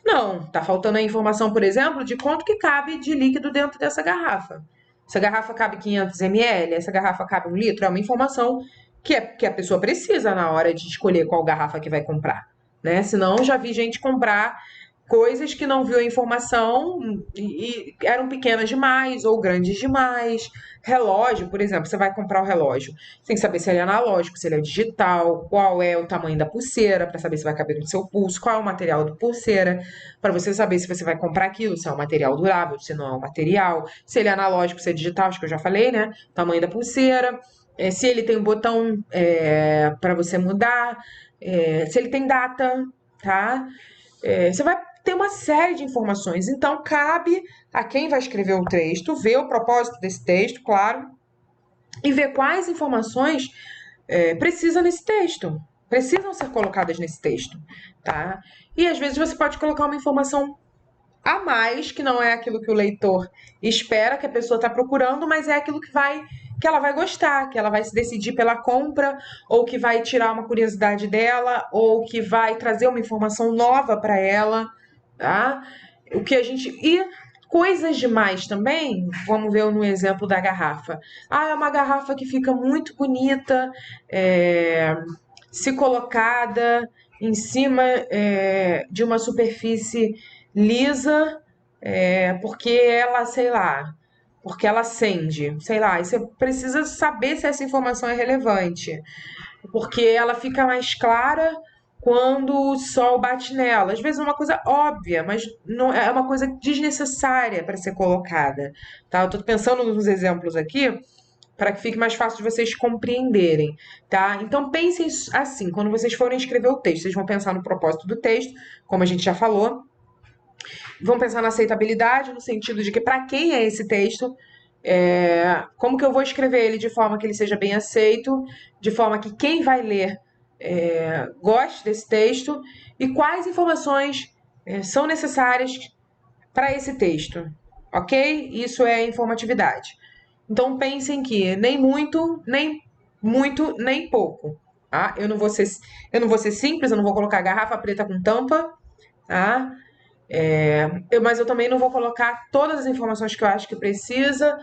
Não, tá faltando a informação, por exemplo, de quanto que cabe de líquido dentro dessa garrafa. Essa garrafa cabe 500 ml, essa garrafa cabe 1 litro, é uma informação que a pessoa precisa na hora de escolher qual garrafa que vai comprar, né? Senão, já vi gente comprar coisas que não viu a informação e eram pequenas demais ou grandes demais. Relógio, por exemplo, você vai comprar o relógio, você tem que saber se ele é analógico, se ele é digital, qual é o tamanho da pulseira, para saber se vai caber no seu pulso, qual é o material da pulseira, para você saber se você vai comprar aquilo, se é um material durável, se não é um material, se ele é analógico, se é digital, acho que eu já falei, né? Tamanho da pulseira, se ele tem um botão para você mudar, se ele tem data, tá? Você vai ter uma série de informações. Então, cabe a quem vai escrever o texto ver o propósito desse texto, claro, e ver quais informações precisa nesse texto. Precisam ser colocadas nesse texto, tá? E às vezes você pode colocar uma informação a mais, que não é aquilo que o leitor espera que a pessoa está procurando, mas é aquilo que ela vai gostar, que ela vai se decidir pela compra, ou que vai tirar uma curiosidade dela, ou que vai trazer uma informação nova para ela, tá? O que a gente e coisas demais também, vamos ver no exemplo da garrafa. Ah, é uma garrafa que fica muito bonita, se colocada em cima de uma superfície lisa, porque ela, sei lá, porque ela acende, sei lá, e você precisa saber se essa informação é relevante, porque ela fica mais clara quando o sol bate nela. Às vezes é uma coisa óbvia, mas não é uma coisa desnecessária para ser colocada, tá? Eu tô pensando nos exemplos aqui para que fique mais fácil de vocês compreenderem, tá? Então pensem assim, quando vocês forem escrever o texto, vocês vão pensar no propósito do texto, como a gente já falou, vão pensar na aceitabilidade, no sentido de que para quem é esse texto, como que eu vou escrever ele de forma que ele seja bem aceito, de forma que quem vai ler goste desse texto, e quais informações são necessárias para esse texto, ok? Isso é informatividade. Então pensem que nem muito, nem pouco. Tá? Eu não vou ser simples, eu não vou colocar garrafa preta com tampa, tá? Mas eu também não vou colocar todas as informações que eu acho que precisa,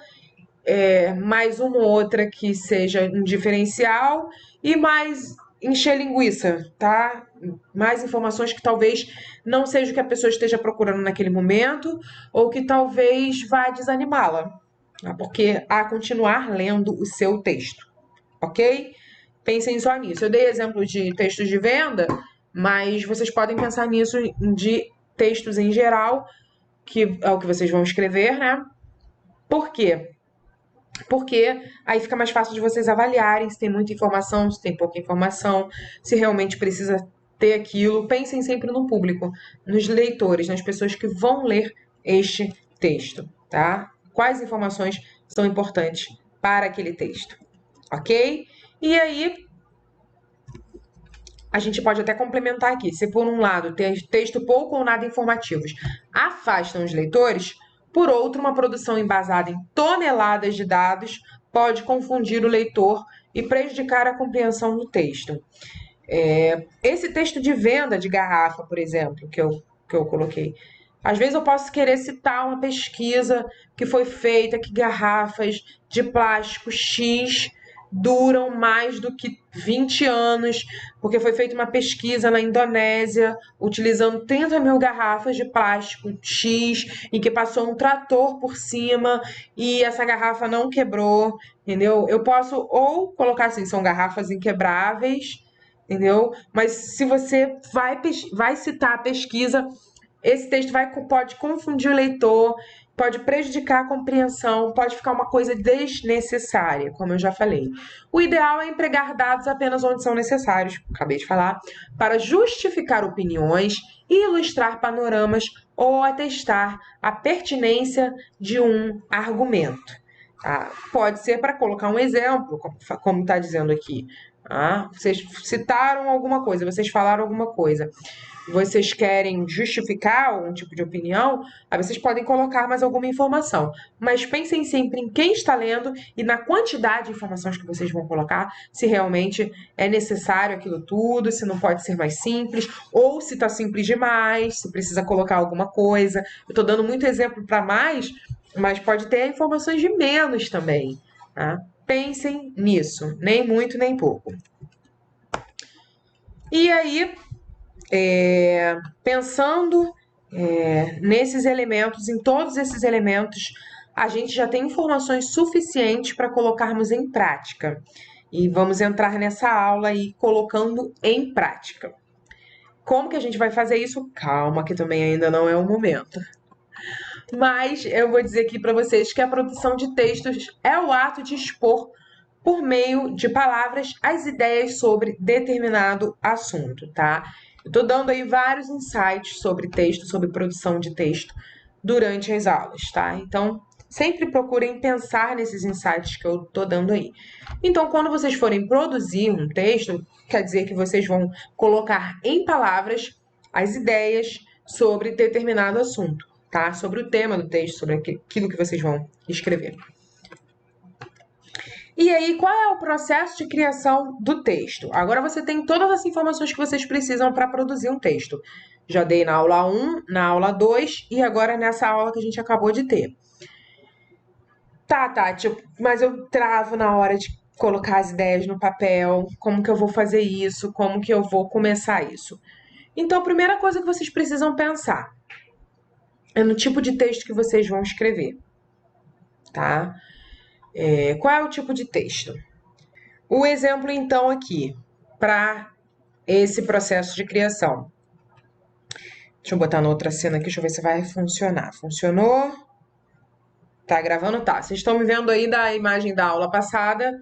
mais uma ou outra que seja um diferencial e mais encher linguiça, tá? Mais informações que talvez não seja o que a pessoa esteja procurando naquele momento ou que talvez vá desanimá-la, tá? Porque a continuar lendo o seu texto, ok? Pensem só nisso. Eu dei exemplo de textos de venda, mas vocês podem pensar nisso de textos em geral, que é o que vocês vão escrever, né? Por quê? Porque aí fica mais fácil de vocês avaliarem se tem muita informação, se tem pouca informação, se realmente precisa ter aquilo. Pensem sempre no público, nos leitores, nas pessoas que vão ler este texto, tá? Quais informações são importantes para aquele texto, ok? E aí, a gente pode até complementar aqui. Se por um lado tem texto pouco ou nada informativos afastam os leitores, por outro, uma produção embasada em toneladas de dados pode confundir o leitor e prejudicar a compreensão do texto. Esse texto de venda de garrafa, por exemplo, que eu coloquei, às vezes eu posso querer citar uma pesquisa que foi feita que garrafas de plástico X duram mais do que 20 anos, porque foi feita uma pesquisa na Indonésia, utilizando 30 mil garrafas de plástico X, em que passou um trator por cima e essa garrafa não quebrou, entendeu? Eu posso ou colocar assim, são garrafas inquebráveis, entendeu? Mas se você vai citar a pesquisa, esse texto pode confundir o leitor, pode prejudicar a compreensão, pode ficar uma coisa desnecessária, como eu já falei. O ideal é empregar dados apenas onde são necessários, acabei de falar, para justificar opiniões, ilustrar panoramas ou atestar a pertinência de um argumento. Tá? Pode ser para colocar um exemplo, como está dizendo aqui. Tá? Vocês citaram alguma coisa, vocês falaram alguma coisa, vocês querem justificar algum tipo de opinião, aí vocês podem colocar mais alguma informação. Mas pensem sempre em quem está lendo e na quantidade de informações que vocês vão colocar, se realmente é necessário aquilo tudo, se não pode ser mais simples, ou se está simples demais, se precisa colocar alguma coisa. Eu estou dando muito exemplo para mais, mas pode ter informações de menos também, tá? Pensem nisso, nem muito nem pouco. E aí, pensando nesses elementos, em todos esses elementos, a gente já tem informações suficientes para colocarmos em prática. E vamos entrar nessa aula aí colocando em prática. Como que a gente vai fazer isso? Calma, que também ainda não é o momento. Mas eu vou dizer aqui para vocês que a produção de textos é o ato de expor, por meio de palavras, as ideias sobre determinado assunto, tá? Eu tô dando aí vários insights sobre texto, sobre produção de texto durante as aulas, tá? Então, sempre procurem pensar nesses insights que eu tô dando aí. Então, quando vocês forem produzir um texto, quer dizer que vocês vão colocar em palavras as ideias sobre determinado assunto, tá? Sobre o tema do texto, sobre aquilo que vocês vão escrever. E aí, qual é o processo de criação do texto? Agora você tem todas as informações que vocês precisam para produzir um texto. Já dei na aula 1, na aula 2 e agora nessa aula que a gente acabou de ter. Tá, Tati, mas eu travo na hora de colocar as ideias no papel. Como que eu vou fazer isso? Como que eu vou começar isso? Então, a primeira coisa que vocês precisam pensar é no tipo de texto que vocês vão escrever, tá? Qual é o tipo de texto? O exemplo, então, aqui, para esse processo de criação. Deixa eu botar na outra cena aqui, deixa eu ver se vai funcionar. Funcionou? Tá gravando? Tá. Vocês estão me vendo aí da imagem da aula passada.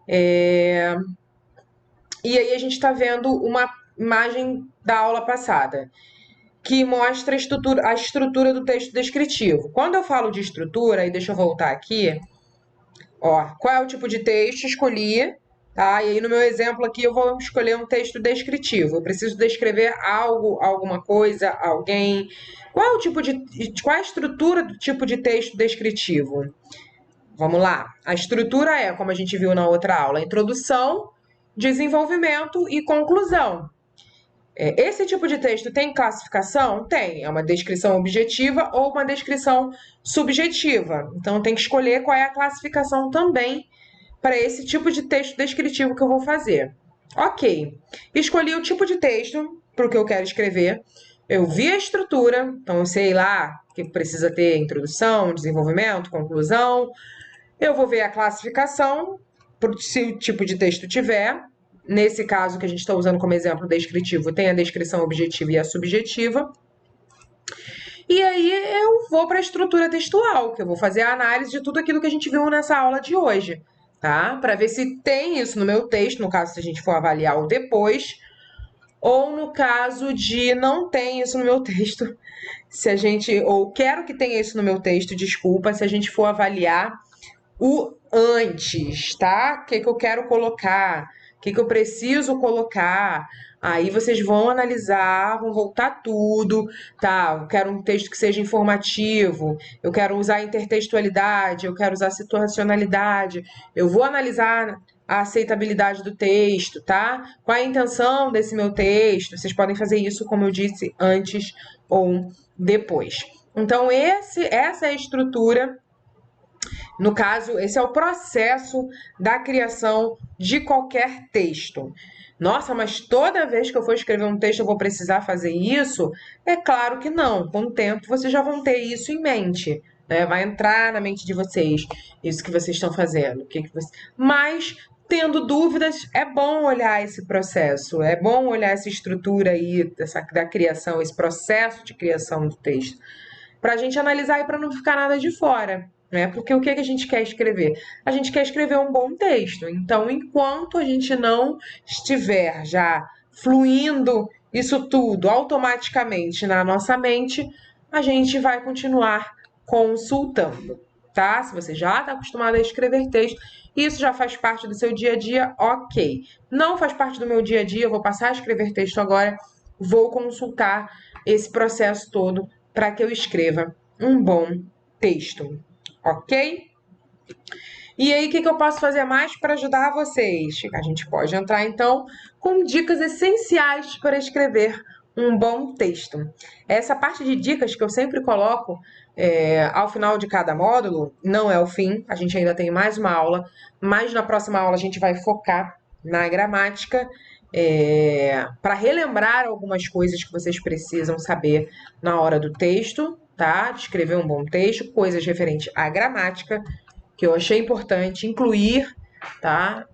E aí a gente está vendo uma imagem da aula passada, que mostra a estrutura do texto descritivo. Quando eu falo de estrutura, e deixa eu voltar aqui, ó, qual é o tipo de texto? Escolhi, tá? E aí no meu exemplo aqui eu vou escolher um texto descritivo. Eu preciso descrever algo, alguma coisa, alguém. Qual é o tipo qual é a estrutura do tipo de texto descritivo? Vamos lá. A estrutura é, como a gente viu na outra aula, introdução, desenvolvimento e conclusão. Esse tipo de texto tem classificação? Tem. É uma descrição objetiva ou uma descrição subjetiva. Então, tem que escolher qual é a classificação também para esse tipo de texto descritivo que eu vou fazer. Ok. Escolhi o tipo de texto para o que eu quero escrever. Eu vi a estrutura, então eu sei lá que precisa ter introdução, desenvolvimento, conclusão. Eu vou ver a classificação, se o tipo de texto tiver. Nesse caso que a gente está usando como exemplo descritivo, tem a descrição objetiva e a subjetiva. E aí eu vou para a estrutura textual, que eu vou fazer a análise de tudo aquilo que a gente viu nessa aula de hoje, tá? Para ver se tem isso no meu texto, no caso se a gente for avaliar o depois, ou no caso de não tem isso no meu texto, se a gente, ou quero que tenha isso no meu texto, desculpa, se a gente for avaliar o antes, tá? O que eu quero colocar, o que eu preciso colocar. Aí vocês vão analisar, vão voltar tudo, tá? Eu quero um texto que seja informativo, eu quero usar intertextualidade, eu quero usar situacionalidade, eu vou analisar a aceitabilidade do texto, tá? Qual é a intenção desse meu texto? Vocês podem fazer isso, como eu disse, antes ou depois. Então, essa é a estrutura. No caso, esse é o processo da criação de qualquer texto. Nossa, mas toda vez que eu for escrever um texto eu vou precisar fazer isso? É claro que não. Com o tempo vocês já vão ter isso em mente, né? Vai entrar na mente de vocês isso que vocês estão fazendo. Mas tendo dúvidas, é bom olhar esse processo, é bom olhar essa estrutura aí da criação, esse processo de criação do texto, para a gente analisar e para não ficar nada de fora. Né? Porque o que a gente quer escrever? A gente quer escrever um bom texto. Então, enquanto a gente não estiver já fluindo isso tudo automaticamente na nossa mente, a gente vai continuar consultando. tá? Se você já está acostumado a escrever texto, isso já faz parte do seu dia a dia, ok. Não faz parte do meu dia a dia, eu vou passar a escrever texto agora, vou consultar esse processo todo para que eu escreva um bom texto, ok? E aí, o que eu posso fazer mais para ajudar vocês? A gente pode entrar, então, com dicas essenciais para escrever um bom texto. Essa parte de dicas que eu sempre coloco ao final de cada módulo, não é o fim, a gente ainda tem mais uma aula, mas na próxima aula a gente vai focar na gramática, para relembrar algumas coisas que vocês precisam saber na hora do texto, tá? De escrever um bom texto, coisas referentes à gramática, que eu achei importante incluir, tá?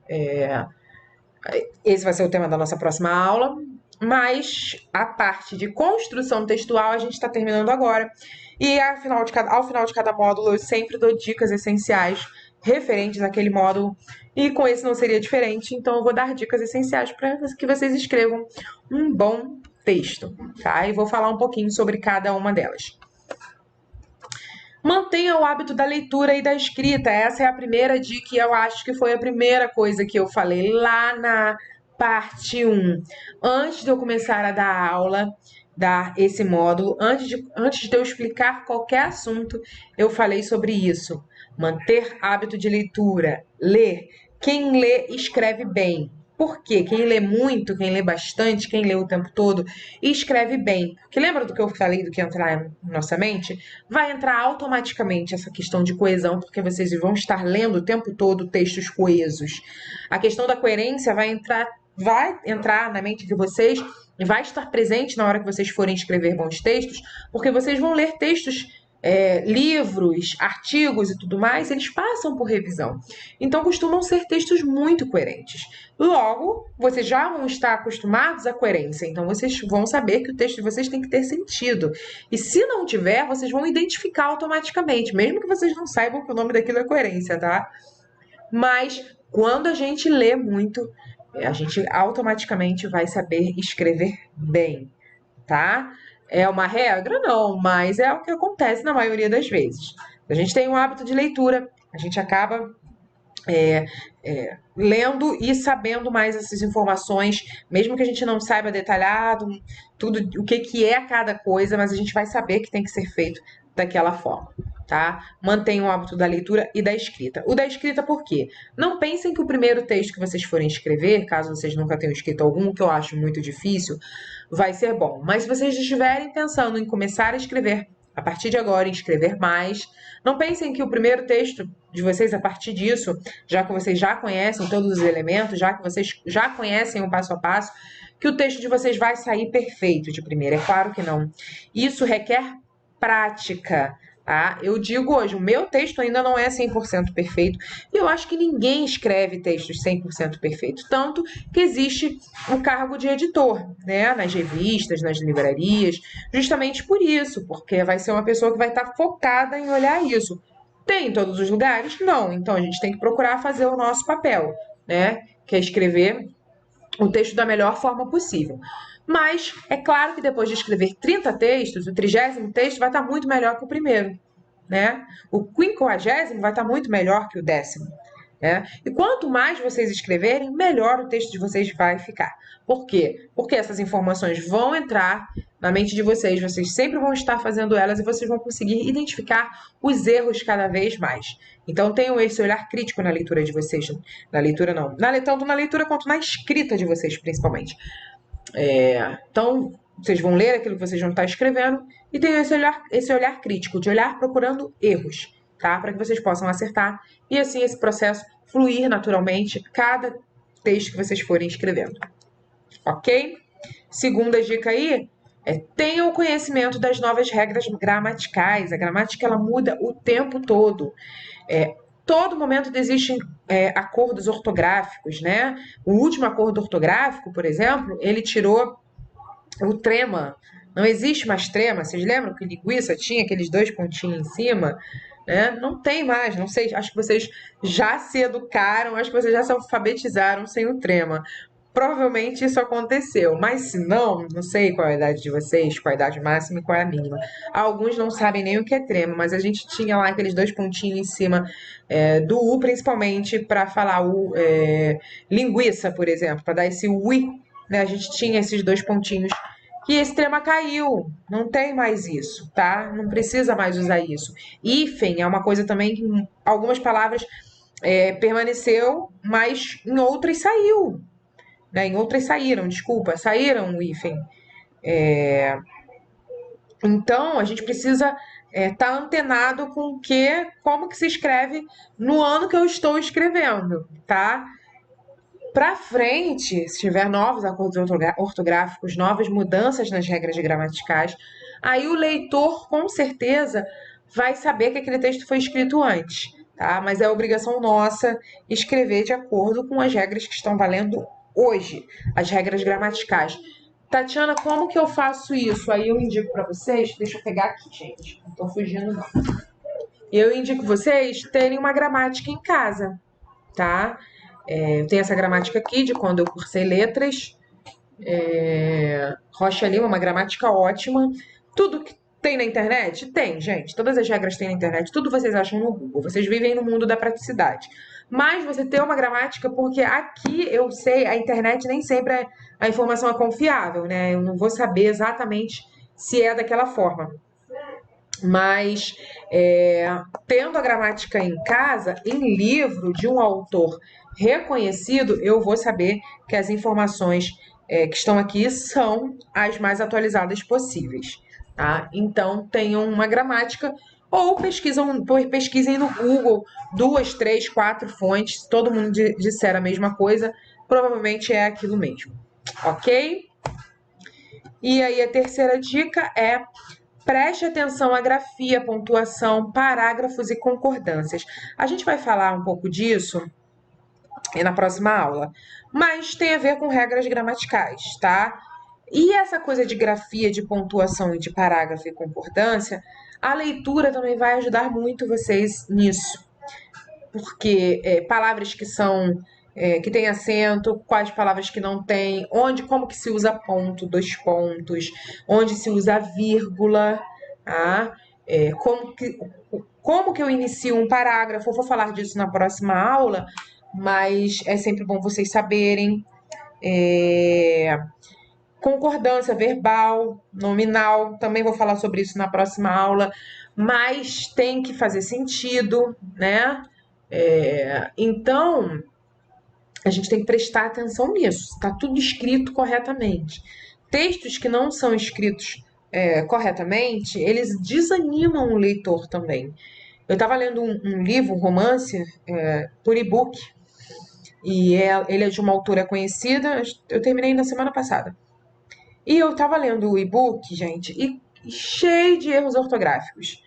Esse vai ser o tema da nossa próxima aula, mas a parte de construção textual a gente está terminando agora. E ao final de cada módulo eu sempre dou dicas essenciais referentes àquele módulo, e com esse não seria diferente, então eu vou dar dicas essenciais para que vocês escrevam um bom texto, tá? E vou falar um pouquinho sobre cada uma delas. Mantenha o hábito da leitura e da escrita. Essa é a primeira dica e eu acho que foi a primeira coisa que eu falei lá na parte 1. Antes de eu começar a dar aula, dar esse módulo, antes de eu explicar qualquer assunto, eu falei sobre isso. Manter hábito de leitura. Ler. Quem lê, escreve bem. Por quê? Quem lê muito, quem lê bastante, quem lê o tempo todo, escreve bem. Porque lembra do que eu falei do que entrar na nossa mente? Vai entrar automaticamente essa questão de coesão, porque vocês vão estar lendo o tempo todo textos coesos. A questão da coerência vai entrar na mente de vocês e vai estar presente na hora que vocês forem escrever bons textos, porque vocês vão ler textos, livros, artigos e tudo mais, eles passam por revisão. Então, costumam ser textos muito coerentes. Logo, vocês já vão estar acostumados à coerência, então vocês vão saber que o texto de vocês tem que ter sentido. E se não tiver, vocês vão identificar automaticamente, mesmo que vocês não saibam que o nome daquilo é coerência, tá? Mas quando a gente lê muito, a gente automaticamente vai saber escrever bem, tá? É uma regra? Não, mas é o que acontece na maioria das vezes. A gente tem um hábito de leitura, a gente acaba lendo e sabendo mais essas informações, mesmo que a gente não saiba detalhado tudo o que é cada coisa, mas a gente vai saber que tem que ser feito daquela forma, tá? Mantenham o hábito da leitura e da escrita. O da escrita por quê? Não pensem que o primeiro texto que vocês forem escrever, caso vocês nunca tenham escrito algum, que eu acho muito difícil, vai ser bom. Mas se vocês estiverem pensando em começar a escrever a partir de agora, em escrever mais, não pensem que o primeiro texto de vocês, a partir disso, já que vocês já conhecem todos os elementos, já que vocês já conhecem o passo a passo, que o texto de vocês vai sair perfeito de primeira. É claro que não. Isso requer prática, tá? Eu digo hoje, o meu texto ainda não é 100% perfeito, e eu acho que ninguém escreve textos 100% perfeitos, tanto que existe o cargo de editor, né, nas revistas, nas livrarias, justamente por isso, porque vai ser uma pessoa que vai estar focada em olhar isso. Tem em todos os lugares? Não, então a gente tem que procurar fazer o nosso papel, né, que é escrever o texto da melhor forma possível. Mas é claro que depois de escrever 30 textos, o 30º texto vai estar muito melhor que o primeiro, né? O 50º vai estar muito melhor que o 10º, né? E quanto mais vocês escreverem, melhor o texto de vocês vai ficar. Por quê? Porque essas informações vão entrar na mente de vocês sempre vão estar fazendo elas e vocês vão conseguir identificar os erros cada vez mais. Então tenham esse olhar crítico na leitura de vocês. Na leitura não. Tanto na leitura quanto na escrita de vocês, principalmente. Então, vocês vão ler aquilo que vocês vão estar escrevendo e tenham esse olhar crítico, de olhar procurando erros, tá? Para que vocês possam acertar e assim esse processo fluir naturalmente cada texto que vocês forem escrevendo. Ok? Segunda dica aí tenham o conhecimento das novas regras gramaticais. A gramática ela muda o tempo todo. Todo momento existem acordos ortográficos, né? O último acordo ortográfico, por exemplo, ele tirou o trema. Não existe mais trema. Vocês lembram que linguiça tinha aqueles 2 pontinhos em cima? Né? Não tem mais, não sei. Acho que vocês já se educaram, acho que vocês já se alfabetizaram sem o trema. provavelmente isso aconteceu. Mas se não, não sei qual é a idade de vocês, qual é a idade máxima e qual é a mínima. Alguns não sabem nem o que é trema, mas a gente tinha lá aqueles dois pontinhos em cima do U, principalmente para falar linguiça, por exemplo, para dar esse ui, né? A gente tinha esses dois pontinhos. E esse trema caiu, não tem mais isso, tá? Não precisa mais usar isso. Hífen é uma coisa também que algumas palavras permaneceu, mas em outras saiu, né? Em outras saíram, desculpa, saíram o hífen. Então, a gente precisa estar antenado com como que se escreve no ano que eu estou escrevendo, tá? Para frente, se tiver novos acordos ortográficos, novas mudanças nas regras gramaticais, aí o leitor com certeza vai saber que aquele texto foi escrito antes, tá? Mas é obrigação nossa escrever de acordo com as regras que estão valendo hoje, as regras gramaticais. Tatiana, como que eu faço isso? Aí eu indico para vocês, deixa eu pegar aqui, gente, não tô fugindo não. Eu indico vocês terem uma gramática em casa, tá? Eu tenho essa gramática aqui de quando eu cursei letras. Rocha Lima, uma gramática ótima. Tudo que tem na internet? Tem, gente. Todas as regras tem na internet. Tudo vocês acham no Google. Vocês vivem no mundo da praticidade. Mas você ter uma gramática, porque aqui eu sei, a internet nem sempre a informação é confiável, né? Eu não vou saber exatamente se é daquela forma. Mas tendo a gramática em casa, em livro de um autor reconhecido, eu vou saber que as informações que estão aqui são as mais atualizadas possíveis. Tá? Então, tenham uma gramática ou pesquisem no Google 2, 3, 4 fontes. Se todo mundo disser a mesma coisa, provavelmente é aquilo mesmo. Ok? E aí, a terceira dica é: preste atenção à grafia, pontuação, parágrafos e concordâncias. A gente vai falar um pouco disso na próxima aula, mas tem a ver com regras gramaticais, tá? E essa coisa de grafia, de pontuação e de parágrafo e concordância, a leitura também vai ajudar muito vocês nisso, porque palavras que são que tem acento, quais palavras que não tem, como que se usa ponto, dois pontos, onde se usa vírgula, tá? Como que eu inicio um parágrafo, eu vou falar disso na próxima aula, mas é sempre bom vocês saberem. Concordância verbal, nominal, também vou falar sobre isso na próxima aula, mas tem que fazer sentido, né? Então, a gente tem que prestar atenção nisso, está tudo escrito corretamente. Textos que não são escritos corretamente, eles desanimam o leitor também. Eu estava lendo um livro, um romance, por e-book, e ele é de uma autora conhecida, eu terminei na semana passada. E eu estava lendo o e-book, gente, e cheio de erros ortográficos.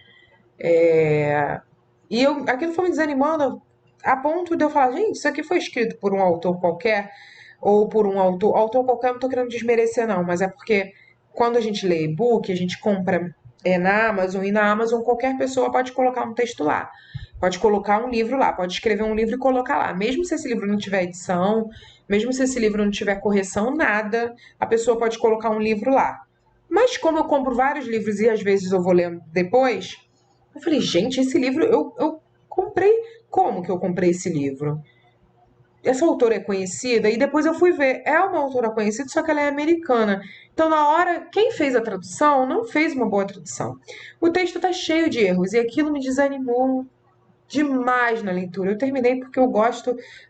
E aquilo foi me desanimando a ponto de eu falar, gente, isso aqui foi escrito por um autor qualquer, ou por um autor qualquer, eu não tô querendo desmerecer não, mas é porque quando a gente lê e-book, a gente compra na Amazon, e na Amazon qualquer pessoa pode colocar um texto lá, pode colocar um livro lá, pode escrever um livro e colocar lá, mesmo se esse livro não tiver edição, mesmo se esse livro não tiver correção, nada, a pessoa pode colocar um livro lá. Mas como eu compro vários livros e às vezes eu vou lendo depois, eu falei, gente, esse livro eu comprei. Como que eu comprei esse livro? Essa autora é conhecida? E depois eu fui ver. É uma autora conhecida, só que ela é americana. Então, na hora, quem fez a tradução não fez uma boa tradução. O texto tá cheio de erros e aquilo me desanimou demais na leitura. Eu terminei porque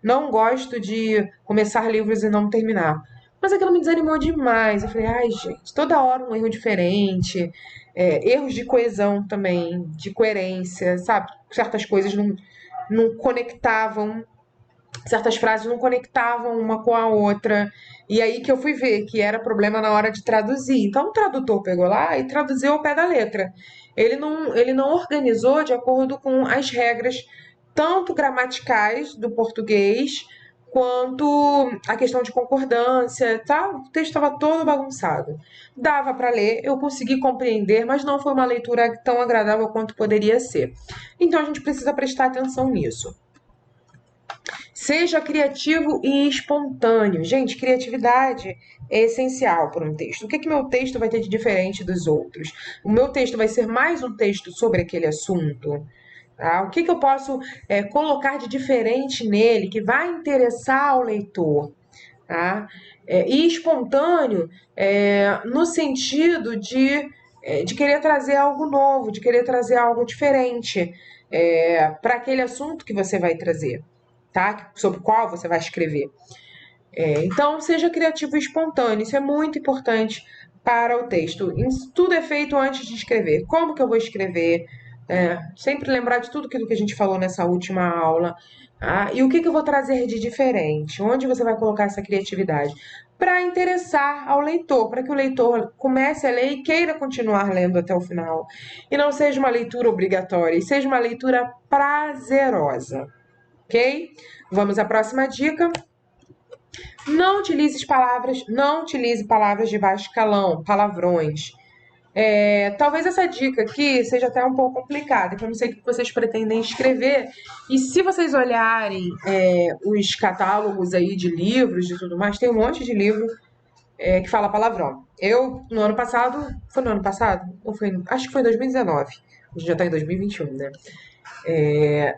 não gosto de começar livros e não terminar. Mas aquilo me desanimou demais. Eu falei, ai, gente, toda hora um erro diferente. Erros de coesão também, de coerência, sabe? Certas coisas não conectavam, certas frases não conectavam uma com a outra. E aí que eu fui ver que era problema na hora de traduzir. Então o tradutor pegou lá e traduziu ao pé da letra. Ele não organizou de acordo com as regras, tanto gramaticais do português, quanto a questão de concordância, tá? O texto estava todo bagunçado. Dava para ler, eu consegui compreender, mas não foi uma leitura tão agradável quanto poderia ser. Então a gente precisa prestar atenção nisso. Seja criativo e espontâneo. Gente, criatividade é essencial para um texto. O que meu texto vai ter de diferente dos outros? O meu texto vai ser mais um texto sobre aquele assunto? Tá? O que eu posso colocar de diferente nele que vai interessar o leitor? Tá? E espontâneo no sentido de querer trazer algo novo, de querer trazer algo diferente para aquele assunto que você vai trazer, tá? Sobre o qual você vai escrever. Então, seja criativo e espontâneo, isso é muito importante para o texto. Tudo é feito antes de escrever. Como que eu vou escrever? Sempre lembrar de tudo aquilo que a gente falou nessa última aula. E o que eu vou trazer de diferente? Onde você vai colocar essa criatividade? Para interessar ao leitor, para que o leitor comece a ler e queira continuar lendo até o final. E não seja uma leitura obrigatória, e seja uma leitura prazerosa. Ok? Vamos à próxima dica. Não utilize palavras de baixo calão, palavrões. Talvez essa dica aqui seja até um pouco complicada, que eu não sei o que vocês pretendem escrever. E se vocês olharem os catálogos aí de livros e tudo mais, tem um monte de livro que fala palavrão. Eu, no ano passado, foi no ano passado? Acho que foi em 2019. A gente já tá em 2021, né?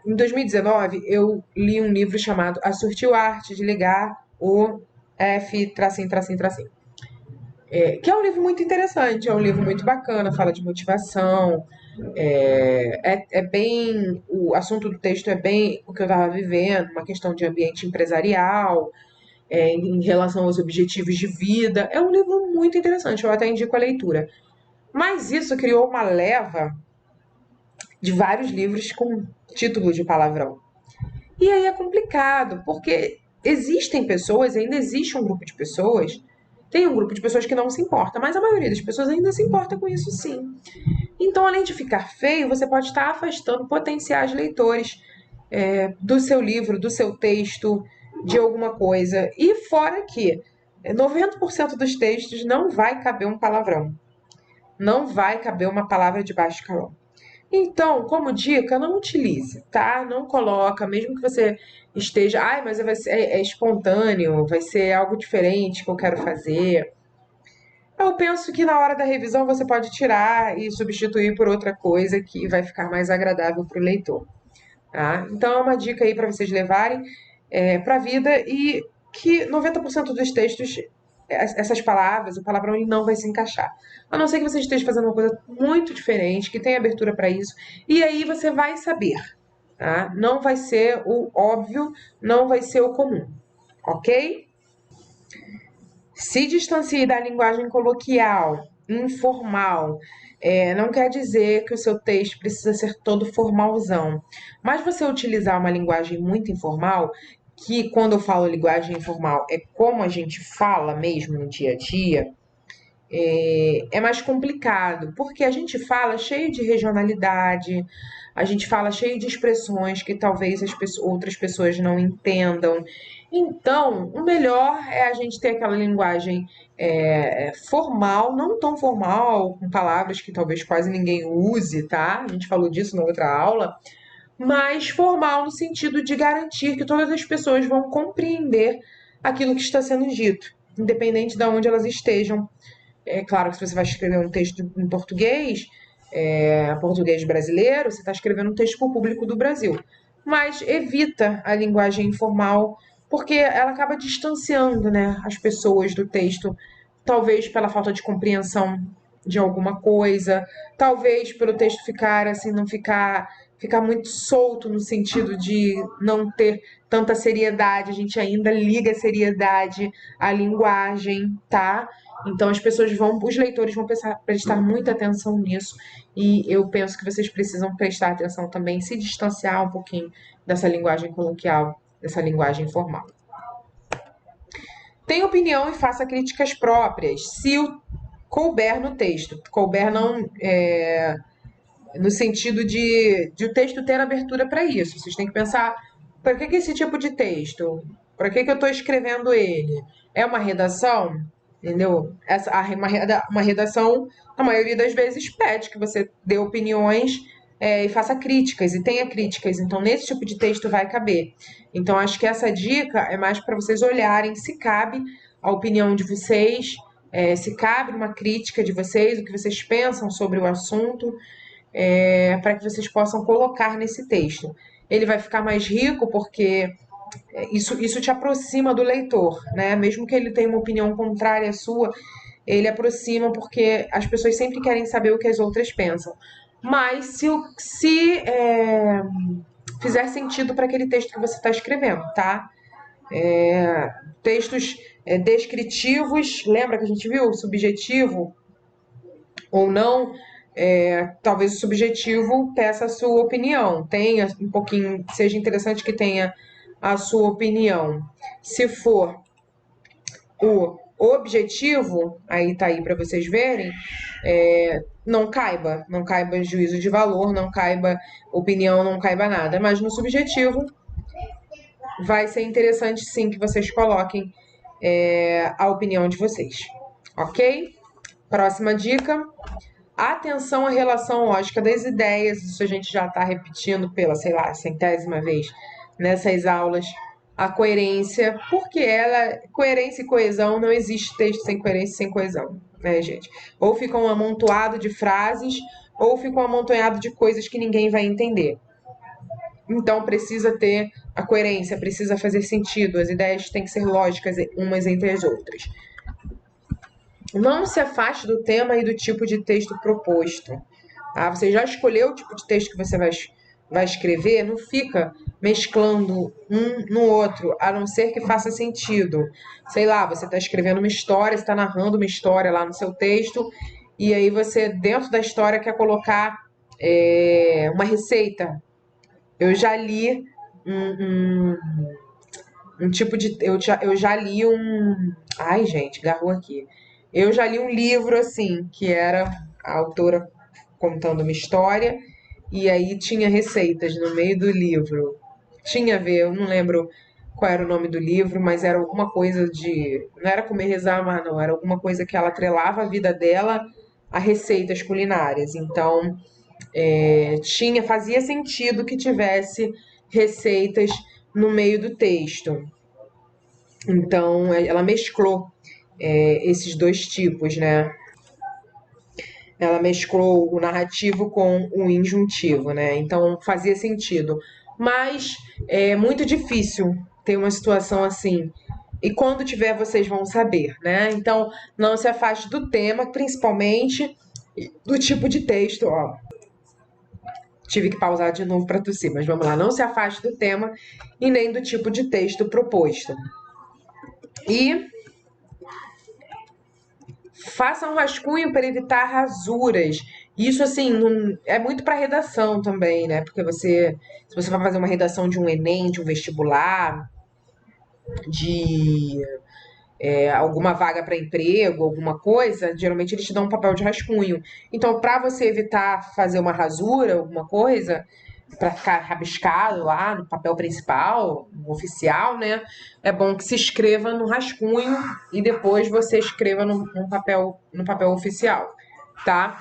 Em 2019, eu li um livro chamado A Sutil Arte de Ligar o F, tracinho, tracinho, tracinho. Que é um livro muito interessante, é um livro muito bacana, fala de motivação, bem, o assunto do texto é bem o que eu estava vivendo, uma questão de ambiente empresarial, em relação aos objetivos de vida. É um livro muito interessante, eu até indico a leitura. Mas isso criou uma leva de vários livros com título de palavrão. E aí é complicado, porque existem pessoas, ainda existe um grupo de pessoas, tem um grupo de pessoas que não se importa, mas a maioria das pessoas ainda se importa com isso sim. Então, além de ficar feio, você pode estar afastando potenciais leitores do seu livro, do seu texto, de alguma coisa. E fora que 90% dos textos não vai caber um palavrão. Não vai caber uma palavra de baixo calão. Então, como dica, não utilize, tá? Não coloca, mesmo que você esteja, mas é espontâneo, vai ser algo diferente que eu quero fazer. Eu penso que na hora da revisão você pode tirar e substituir por outra coisa que vai ficar mais agradável para o leitor, tá? Então, é uma dica aí para vocês levarem para a vida e que 90% dos textos, essas palavras, o palavrão ele não vai se encaixar. A não ser que você esteja fazendo uma coisa muito diferente, que tenha abertura para isso, e aí você vai saber, tá? Não vai ser o óbvio, não vai ser o comum, ok? Se distancie da linguagem coloquial, informal. Não quer dizer que o seu texto precisa ser todo formalzão, mas você utilizar uma linguagem muito informal, que quando eu falo linguagem informal é como a gente fala mesmo no dia a dia, é mais complicado, porque a gente fala cheio de regionalidade, a gente fala cheio de expressões que talvez outras pessoas não entendam. Então, o melhor é a gente ter aquela linguagem formal, não tão formal, com palavras que talvez quase ninguém use, tá? A gente falou disso na outra aula, mas formal no sentido de garantir que todas as pessoas vão compreender aquilo que está sendo dito, independente de onde elas estejam. É claro que se você vai escrever um texto em português, português brasileiro, você está escrevendo um texto para o público do Brasil. Mas evita a linguagem informal, porque ela acaba distanciando, né, as pessoas do texto, talvez pela falta de compreensão de alguma coisa, talvez pelo texto ficar assim, não ficar muito solto no sentido de não ter tanta seriedade, a gente ainda liga a seriedade à linguagem, tá? Então os leitores vão prestar muita atenção nisso e eu penso que vocês precisam prestar atenção também, se distanciar um pouquinho dessa linguagem coloquial, dessa linguagem formal. Tenha opinião e faça críticas próprias, se couber no texto. Couber não no sentido de o texto ter abertura para isso. Vocês têm que pensar, para que esse tipo de texto? Para que eu estou escrevendo ele? É uma redação? Entendeu? Uma redação, a maioria das vezes, pede que você dê opiniões e faça críticas, e tenha críticas. Então, nesse tipo de texto vai caber. Então, acho que essa dica é mais para vocês olharem se cabe a opinião de vocês, se cabe uma crítica de vocês, o que vocês pensam sobre o assunto, para que vocês possam colocar nesse texto. Ele vai ficar mais rico porque isso te aproxima do leitor, né? Mesmo que ele tenha uma opinião contrária à sua, ele aproxima porque as pessoas sempre querem saber o que as outras pensam. Mas se fizer sentido para aquele texto que você está escrevendo, tá? Textos descritivos, lembra que a gente viu? Subjetivo ou não, talvez o subjetivo peça a sua opinião, tenha um pouquinho, seja interessante que tenha a sua opinião. Se for o objetivo, aí tá aí para vocês verem, não caiba juízo de valor, não caiba opinião, não caiba nada. Mas no subjetivo vai ser interessante sim que vocês coloquem a opinião de vocês, ok? Próxima dica. Atenção à relação lógica das ideias, isso a gente já está repetindo pela, sei lá, centésima vez nessas aulas. A coerência, porque coerência e coesão, não existe texto sem coerência e sem coesão, né, gente? Ou fica um amontoado de frases, ou fica um amontoado de coisas que ninguém vai entender. Então precisa ter a coerência, precisa fazer sentido, as ideias têm que ser lógicas umas entre as outras. Não se afaste do tema e do tipo de texto proposto. Tá? Você já escolheu o tipo de texto que você vai escrever, não fica mesclando um no outro, a não ser que faça sentido. Sei lá, você está escrevendo uma história, você está narrando uma história lá no seu texto, e aí você, dentro da história, quer colocar uma receita. Eu já li um tipo de. Eu já li um. Ai, gente, garrou aqui. Eu já li um livro assim, que era a autora contando uma história, e aí tinha receitas no meio do livro. Tinha a ver, eu não lembro qual era o nome do livro, mas era alguma coisa de. Não era comer, rezar, amar, não. Era alguma coisa que ela atrelava a vida dela a receitas culinárias. Então, fazia sentido que tivesse receitas no meio do texto. Então, ela mesclou esses dois tipos, né? Ela mesclou o narrativo com o injuntivo, né? Então, fazia sentido. Mas é muito difícil ter uma situação assim. E quando tiver, vocês vão saber, né? Então, não se afaste do tema, principalmente do tipo de texto, ó. Tive que pausar de novo para tossir, mas vamos lá. Não se afaste do tema e nem do tipo de texto proposto. E faça um rascunho para evitar rasuras. Isso, assim, é muito para redação também, né? Porque se você vai fazer uma redação de um Enem, de um vestibular, de alguma vaga para emprego, alguma coisa, geralmente eles te dão um papel de rascunho. Então, para você evitar fazer uma rasura, alguma coisa, para ficar rabiscado lá no papel principal, no oficial, né? É bom que se escreva no rascunho e depois você escreva no papel oficial, tá?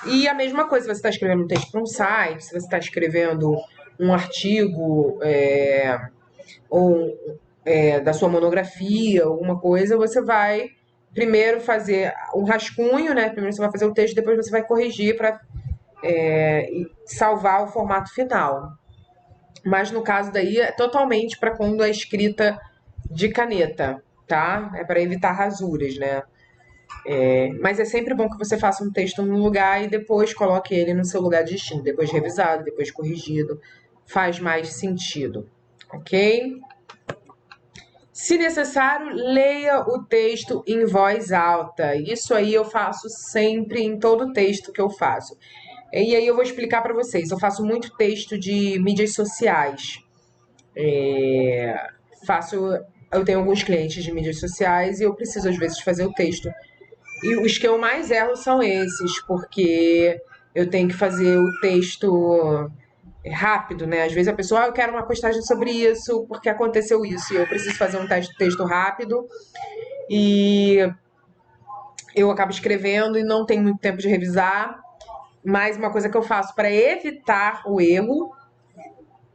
E a mesma coisa, se você está escrevendo um texto para um site, se você está escrevendo um artigo ou da sua monografia, alguma coisa, você vai primeiro fazer o rascunho, né? Primeiro você vai fazer o texto, depois você vai corrigir para salvar o formato final. Mas no caso daí é totalmente para quando é escrita de caneta, tá? É para evitar rasuras, né? Mas é sempre bom que você faça um texto num lugar e depois coloque ele no seu lugar de destino, depois revisado, depois corrigido. Faz mais sentido, ok? Se necessário, leia o texto em voz alta. Isso aí eu faço sempre em todo texto que eu faço. E aí eu vou explicar para vocês. Eu faço muito texto de mídias sociais. Eu tenho alguns clientes de mídias sociais e eu preciso às vezes fazer o texto. E os que eu mais erro são esses, porque eu tenho que fazer o texto rápido, né? Às vezes a pessoa, eu quero uma postagem sobre isso, porque aconteceu isso, e eu preciso fazer um texto rápido, e eu acabo escrevendo e não tenho muito tempo de revisar, Mas uma coisa que eu faço para evitar o erro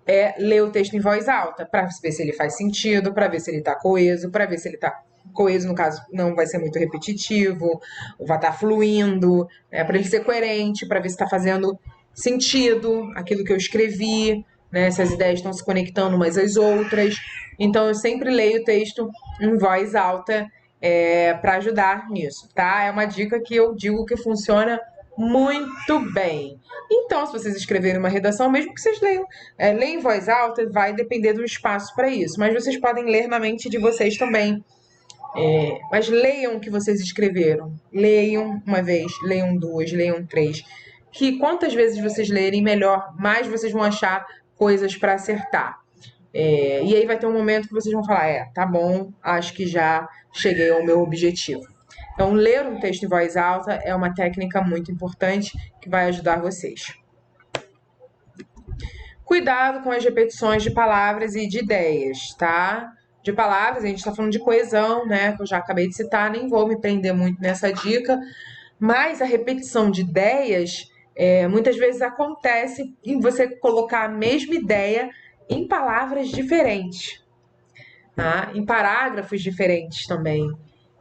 é ler o texto em voz alta, para ver se ele faz sentido, para ver se ele está coeso, para ver se ele está coeso, no caso, não vai ser muito repetitivo, vai estar fluindo, para ele ser coerente, para ver se está fazendo sentido aquilo que eu escrevi, né, se as ideias estão se conectando umas às outras. Então, eu sempre leio o texto em voz alta para ajudar nisso, tá? É uma dica que eu digo que funciona muito bem. Então, se vocês escreverem uma redação, mesmo que vocês leiam, leiam em voz alta, vai depender do espaço para isso. Mas vocês podem ler na mente de vocês também. Mas leiam o que vocês escreveram. Leiam uma vez, leiam duas, leiam três. Que quantas vezes vocês lerem, melhor, mais vocês vão achar coisas para acertar. E aí vai ter um momento que vocês vão falar, tá bom, acho que já cheguei ao meu objetivo. Então, ler um texto em voz alta é uma técnica muito importante que vai ajudar vocês. Cuidado com as repetições de palavras e de ideias, tá? De palavras, a gente está falando de coesão, né? Que eu já acabei de citar, nem vou me prender muito nessa dica. Mas a repetição de ideias, muitas vezes acontece em você colocar a mesma ideia em palavras diferentes, tá? Em parágrafos diferentes também.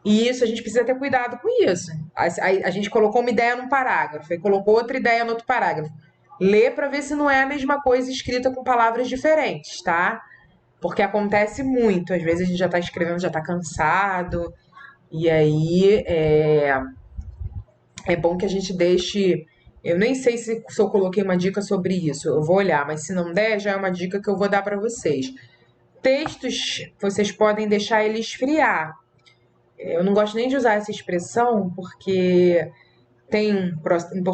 E isso a gente precisa ter cuidado com isso. A gente colocou uma ideia num parágrafo e colocou outra ideia no outro parágrafo. Lê para ver se não é a mesma coisa escrita com palavras diferentes, tá? Porque acontece muito. Às vezes a gente já tá escrevendo, já tá cansado. E aí é bom que a gente deixe. Eu nem sei se eu coloquei uma dica sobre isso. Eu vou olhar, mas se não der, já é uma dica que eu vou dar para vocês. Textos, vocês podem deixar ele esfriar. Eu não gosto nem de usar essa expressão, porque tem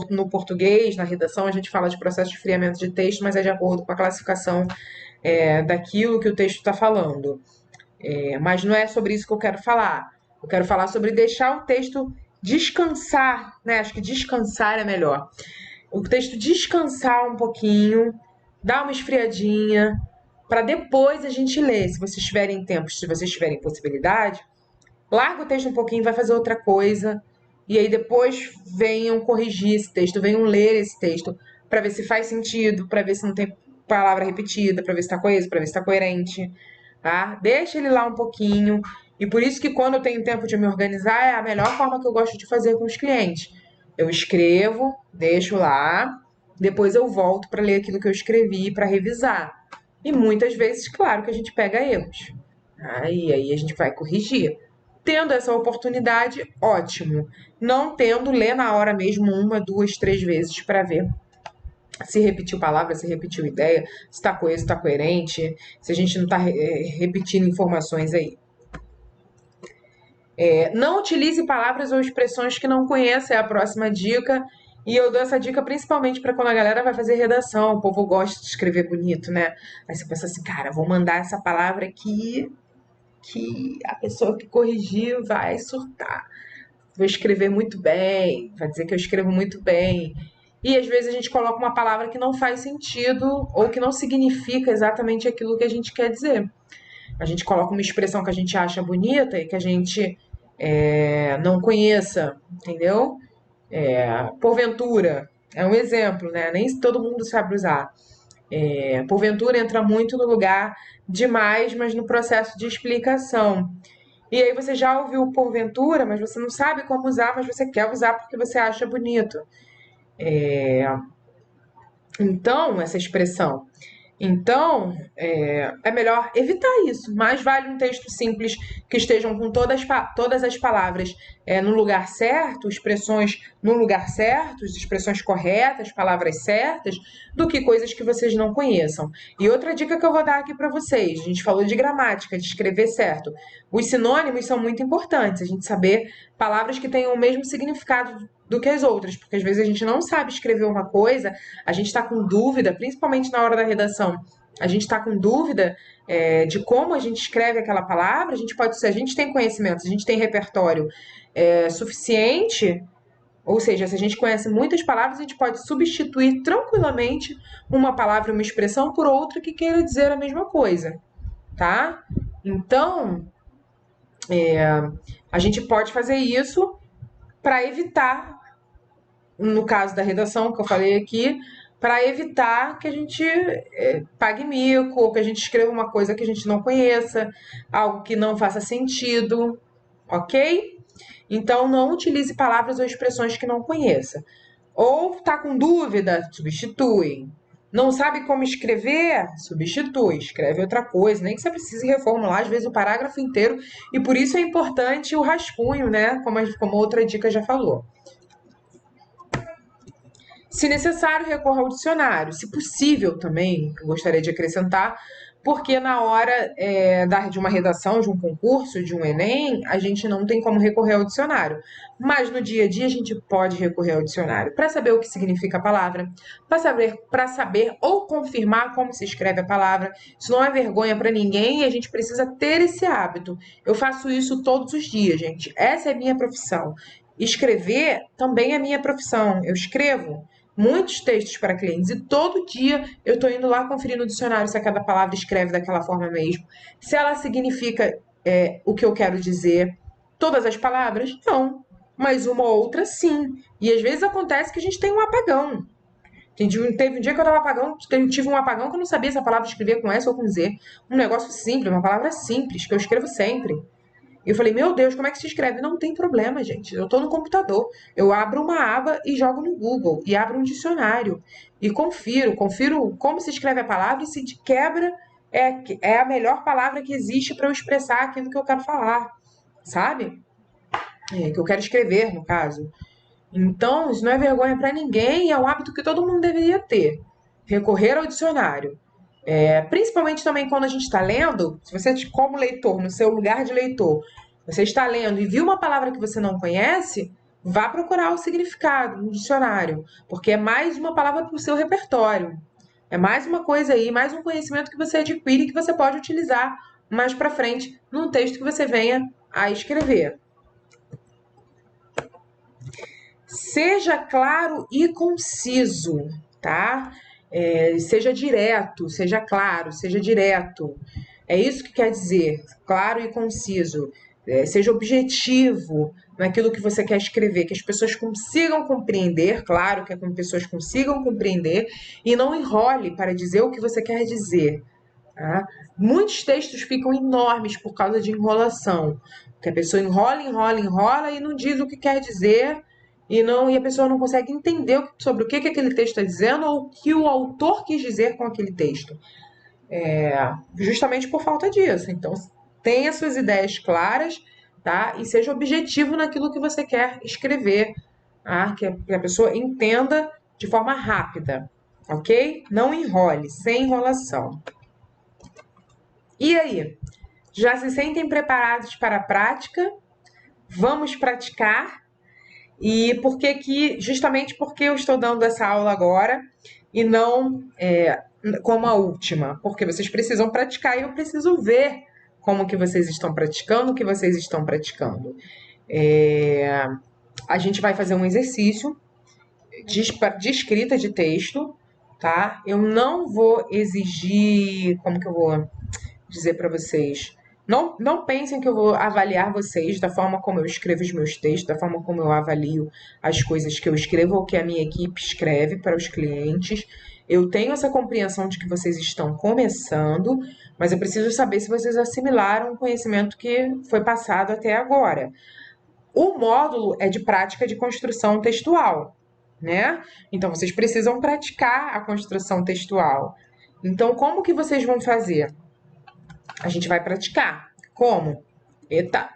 no português, na redação, a gente fala de processo de esfriamento de texto, mas é de acordo com a classificação daquilo que o texto está falando. Mas não é sobre isso que eu quero falar. Eu quero falar sobre deixar o texto descansar, né? Acho que descansar é melhor. O texto descansar um pouquinho, dar uma esfriadinha, para depois a gente ler. Se vocês tiverem tempo, se vocês tiverem possibilidade, larga o texto um pouquinho, vai fazer outra coisa, e aí depois venham corrigir esse texto, venham ler esse texto, para ver se faz sentido, para ver se não tem palavra repetida, para ver se está coeso, para ver se está coerente, tá? Deixa ele lá um pouquinho, e por isso que quando eu tenho tempo de me organizar, é a melhor forma que eu gosto de fazer com os clientes. Eu escrevo, deixo lá, depois eu volto para ler aquilo que eu escrevi, para revisar. E muitas vezes, claro, que a gente pega erros. E aí a gente vai corrigir. Tendo essa oportunidade, ótimo. Não tendo, lê na hora mesmo uma, duas, três vezes para ver se repetiu palavra, se repetiu ideia, se está coeso, se está coerente, se a gente não está repetindo informações aí. Não utilize palavras ou expressões que não conheça, é a próxima dica. E eu dou essa dica principalmente para quando a galera vai fazer redação. O povo gosta de escrever bonito, né? Aí você pensa assim, cara, vou mandar essa palavra aqui que a pessoa que corrigiu vai surtar. Vou escrever muito bem, vai dizer que eu escrevo muito bem. E às vezes a gente coloca uma palavra que não faz sentido ou que não significa exatamente aquilo que a gente quer dizer. A gente coloca uma expressão que a gente acha bonita e que a gente não conheça, entendeu? Porventura, é um exemplo, né? Nem todo mundo sabe usar. Porventura entra muito no lugar demais, mas no processo de explicação. E aí você já ouviu porventura, mas você não sabe como usar, mas você quer usar porque você acha bonito. Então, essa expressão. Então, é melhor evitar isso. Mais vale um texto simples que estejam com todas as palavras no lugar certo, expressões no lugar certo, expressões corretas, palavras certas, do que coisas que vocês não conheçam. E outra dica que eu vou dar aqui para vocês: a gente falou de gramática, de escrever certo. Os sinônimos são muito importantes, a gente saber palavras que tenham o mesmo significado do que as outras, porque às vezes a gente não sabe escrever uma coisa, a gente está com dúvida, principalmente na hora da redação, a gente está com dúvida de como a gente escreve aquela palavra, a gente pode, se a gente tem conhecimento, se a gente tem repertório suficiente, ou seja, se a gente conhece muitas palavras, a gente pode substituir tranquilamente uma palavra, uma expressão por outra que queira dizer a mesma coisa, tá? Então, a gente pode fazer isso para evitar no caso da redação que eu falei aqui, para evitar que a gente pague mico, ou que a gente escreva uma coisa que a gente não conheça, algo que não faça sentido, ok? Então, não utilize palavras ou expressões que não conheça. Ou tá com dúvida, substitui. Não sabe como escrever? Substitui, escreve outra coisa, nem que você precise reformular, às vezes, o parágrafo inteiro, e por isso é importante o rascunho, né? Como outra dica já falou. Se necessário, recorra ao dicionário. Se possível, também, eu gostaria de acrescentar, porque na hora de uma redação, de um concurso, de um Enem, a gente não tem como recorrer ao dicionário. Mas no dia a dia a gente pode recorrer ao dicionário para saber o que significa a palavra, para saber ou confirmar como se escreve a palavra. Isso não é vergonha para ninguém e a gente precisa ter esse hábito. Eu faço isso todos os dias, gente. Essa é a minha profissão. Escrever também é minha profissão. Eu escrevo muitos textos para clientes e todo dia eu estou indo lá conferir no dicionário se cada palavra escreve daquela forma mesmo, se ela significa o que eu quero dizer. Todas as palavras? Não, mas uma ou outra sim. E às vezes acontece que a gente tem um apagão. Teve um dia que eu tava apagão, tive um apagão que eu não sabia se a palavra escrevia com S ou com Z. Um negócio simples, uma palavra simples, que eu escrevo sempre. E eu falei, meu Deus, como é que se escreve? Não tem problema, gente. Eu tô no computador. Eu abro uma aba e jogo no Google. E abro um dicionário. E confiro como se escreve a palavra e se de quebra é a melhor palavra que existe para eu expressar aquilo que eu quero falar. Sabe? Que eu quero escrever, no caso. Então, isso não é vergonha para ninguém e é um hábito que todo mundo deveria ter. Recorrer ao dicionário. Principalmente também quando a gente está lendo, se você, como leitor, no seu lugar de leitor, você está lendo e viu uma palavra que você não conhece, vá procurar o significado no dicionário, porque é mais uma palavra para o seu repertório. É mais uma coisa aí, mais um conhecimento que você adquire que você pode utilizar mais para frente num texto que você venha a escrever. Seja claro e conciso, tá? Seja direto, seja claro, seja direto. É isso que quer dizer, claro e conciso. Seja objetivo naquilo que você quer escrever, que as pessoas consigam compreender, claro que pessoas consigam compreender, e não enrole para dizer o que você quer dizer. Tá? Muitos textos ficam enormes por causa de enrolação, que a pessoa enrola, enrola, enrola e não diz o que quer dizer e a pessoa não consegue entender sobre o que aquele texto está dizendo ou o que o autor quis dizer com aquele texto. Justamente por falta disso. Então, tenha suas ideias claras, tá? E seja objetivo naquilo que você quer escrever, tá? Que a pessoa entenda de forma rápida, ok? Não enrole, sem enrolação. E aí? Já se sentem preparados para a prática? Vamos praticar? E por que que, justamente porque eu estou dando essa aula agora e não como a última? Porque vocês precisam praticar e eu preciso ver como que vocês estão praticando, o que vocês estão praticando. A gente vai fazer um exercício de escrita de texto, tá? Eu não vou exigir, como que eu vou dizer para vocês? Não pensem que eu vou avaliar vocês da forma como eu escrevo os meus textos, da forma como eu avalio as coisas que eu escrevo ou que a minha equipe escreve para os clientes. Eu tenho essa compreensão de que vocês estão começando, mas eu preciso saber se vocês assimilaram o conhecimento que foi passado até agora. O módulo é de prática de construção textual, né? Então vocês precisam praticar a construção textual. Então, como que vocês vão fazer? A gente vai praticar. Como? Eita!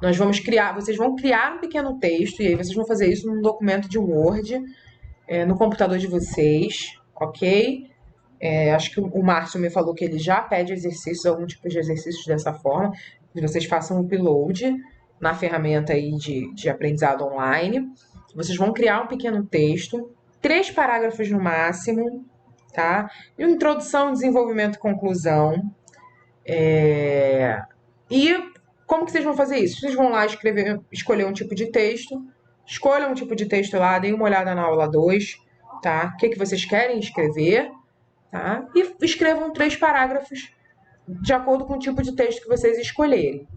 Vocês vão criar um pequeno texto, e aí vocês vão fazer isso num documento de Word, no computador de vocês, ok? Acho que o Márcio me falou que ele já pede exercícios, algum tipo de exercícios dessa forma, que vocês façam o upload na ferramenta aí de aprendizado online. Vocês vão criar um pequeno texto, 3 parágrafos no máximo, tá? Introdução, desenvolvimento e conclusão. E como que vocês vão fazer isso? Vocês vão lá escolher um tipo de texto, escolham um tipo de texto lá, deem uma olhada na aula 2, tá? O que vocês querem escrever, tá? E escrevam 3 parágrafos de acordo com o tipo de texto que vocês escolherem.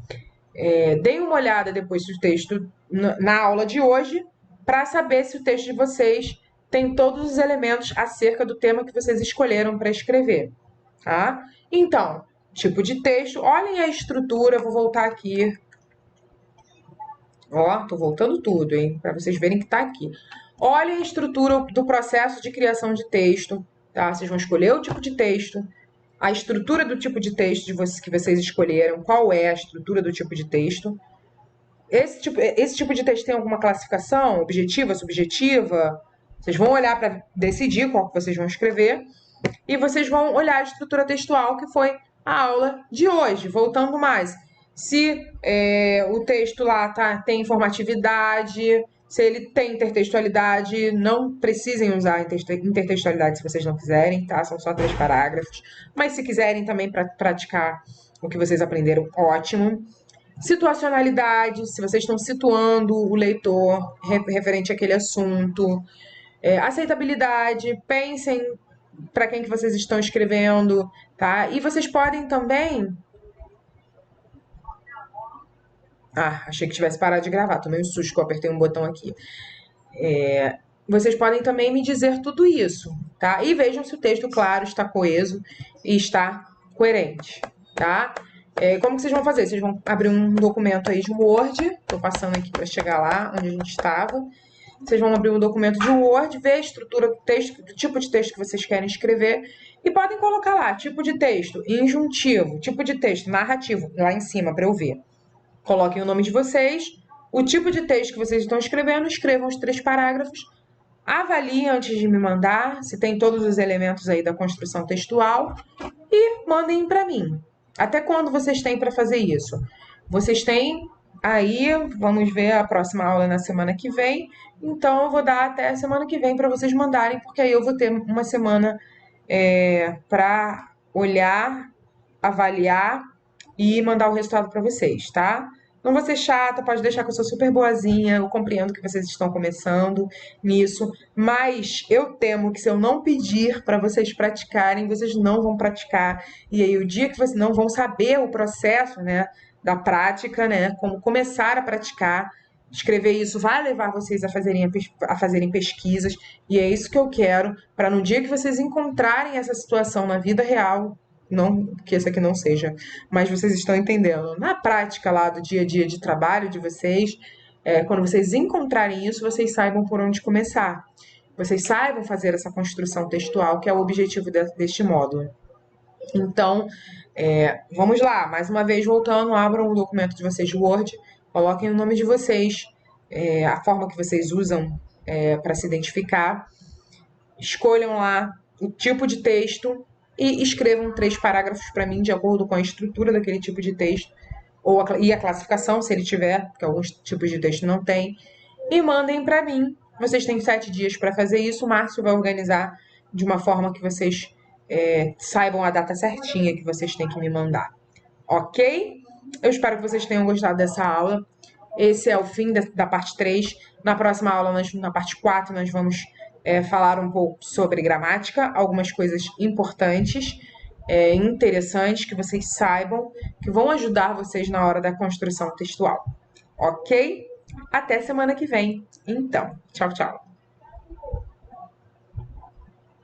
Deem uma olhada depois do texto na aula de hoje, para saber se o texto de vocês tem todos os elementos acerca do tema que vocês escolheram para escrever, tá? Então, tipo de texto, olhem a estrutura, vou voltar aqui. Ó, tô voltando tudo, hein, para vocês verem que tá aqui. Olhem a estrutura do processo de criação de texto, tá? Vocês vão escolher o tipo de texto, a estrutura do tipo de texto que vocês escolheram, qual é a estrutura do tipo de texto. Esse tipo de texto tem alguma classificação? Objetiva, subjetiva? Vocês vão olhar para decidir qual que vocês vão escrever. E vocês vão olhar a estrutura textual, que foi a aula de hoje. Voltando mais. Se o texto lá tem informatividade, se ele tem intertextualidade, não precisem usar intertextualidade se vocês não quiserem, tá? São só 3 parágrafos. Mas se quiserem também praticar o que vocês aprenderam, ótimo. Situacionalidade, se vocês estão situando o leitor referente àquele assunto. Aceitabilidade, pensem para quem que vocês estão escrevendo, tá? E vocês podem também... Ah, achei que tivesse parado de gravar, tomei um susto que eu apertei um botão aqui. Vocês podem também me dizer tudo isso, tá? E vejam se o texto, claro, está coeso e está coerente, tá? Como que vocês vão fazer? Vocês vão abrir um documento aí de Word, tô passando aqui para chegar lá onde a gente estava. Vocês vão abrir um documento de Word, ver a estrutura do texto, do tipo de texto que vocês querem escrever e podem colocar lá, tipo de texto injuntivo, tipo de texto narrativo, lá em cima para eu ver. Coloquem o nome de vocês, o tipo de texto que vocês estão escrevendo, escrevam os 3 parágrafos, avaliem antes de me mandar, se tem todos os elementos aí da construção textual e mandem para mim. Até quando vocês têm para fazer isso? Vocês têm aí, vamos ver a próxima aula na semana que vem, então eu vou dar até a semana que vem para vocês mandarem, porque aí eu vou ter uma semana para olhar, avaliar e mandar o resultado para vocês, tá? Não vou ser chata, pode deixar que eu sou super boazinha, eu compreendo que vocês estão começando nisso, mas eu temo que se eu não pedir para vocês praticarem, vocês não vão praticar, e aí o dia que vocês não vão saber o processo, né, da prática, né, como começar a praticar, escrever isso vai levar vocês a fazerem pesquisas, e é isso que eu quero, para no dia que vocês encontrarem essa situação na vida real, não que esse aqui não seja, mas vocês estão entendendo. Na prática lá do dia a dia de trabalho de vocês, quando vocês encontrarem isso, vocês saibam por onde começar. Vocês saibam fazer essa construção textual, que é o objetivo deste módulo. Então, vamos lá. Mais uma vez, voltando, abram o documento de vocês de Word, coloquem o nome de vocês, a forma que vocês usam para se identificar, escolham lá o tipo de texto, e escrevam 3 parágrafos para mim, de acordo com a estrutura daquele tipo de texto, e a classificação, se ele tiver, porque alguns tipos de texto não tem, e mandem para mim. Vocês têm 7 dias para fazer isso, o Márcio vai organizar de uma forma que vocês saibam a data certinha que vocês têm que me mandar. Ok? Eu espero que vocês tenham gostado dessa aula. Esse é o fim da parte 3. Na próxima aula, na parte 4, nós vamos falar um pouco sobre gramática, algumas coisas importantes, interessantes, que vocês saibam, que vão ajudar vocês na hora da construção textual. Ok? Até semana que vem. Então, tchau, tchau.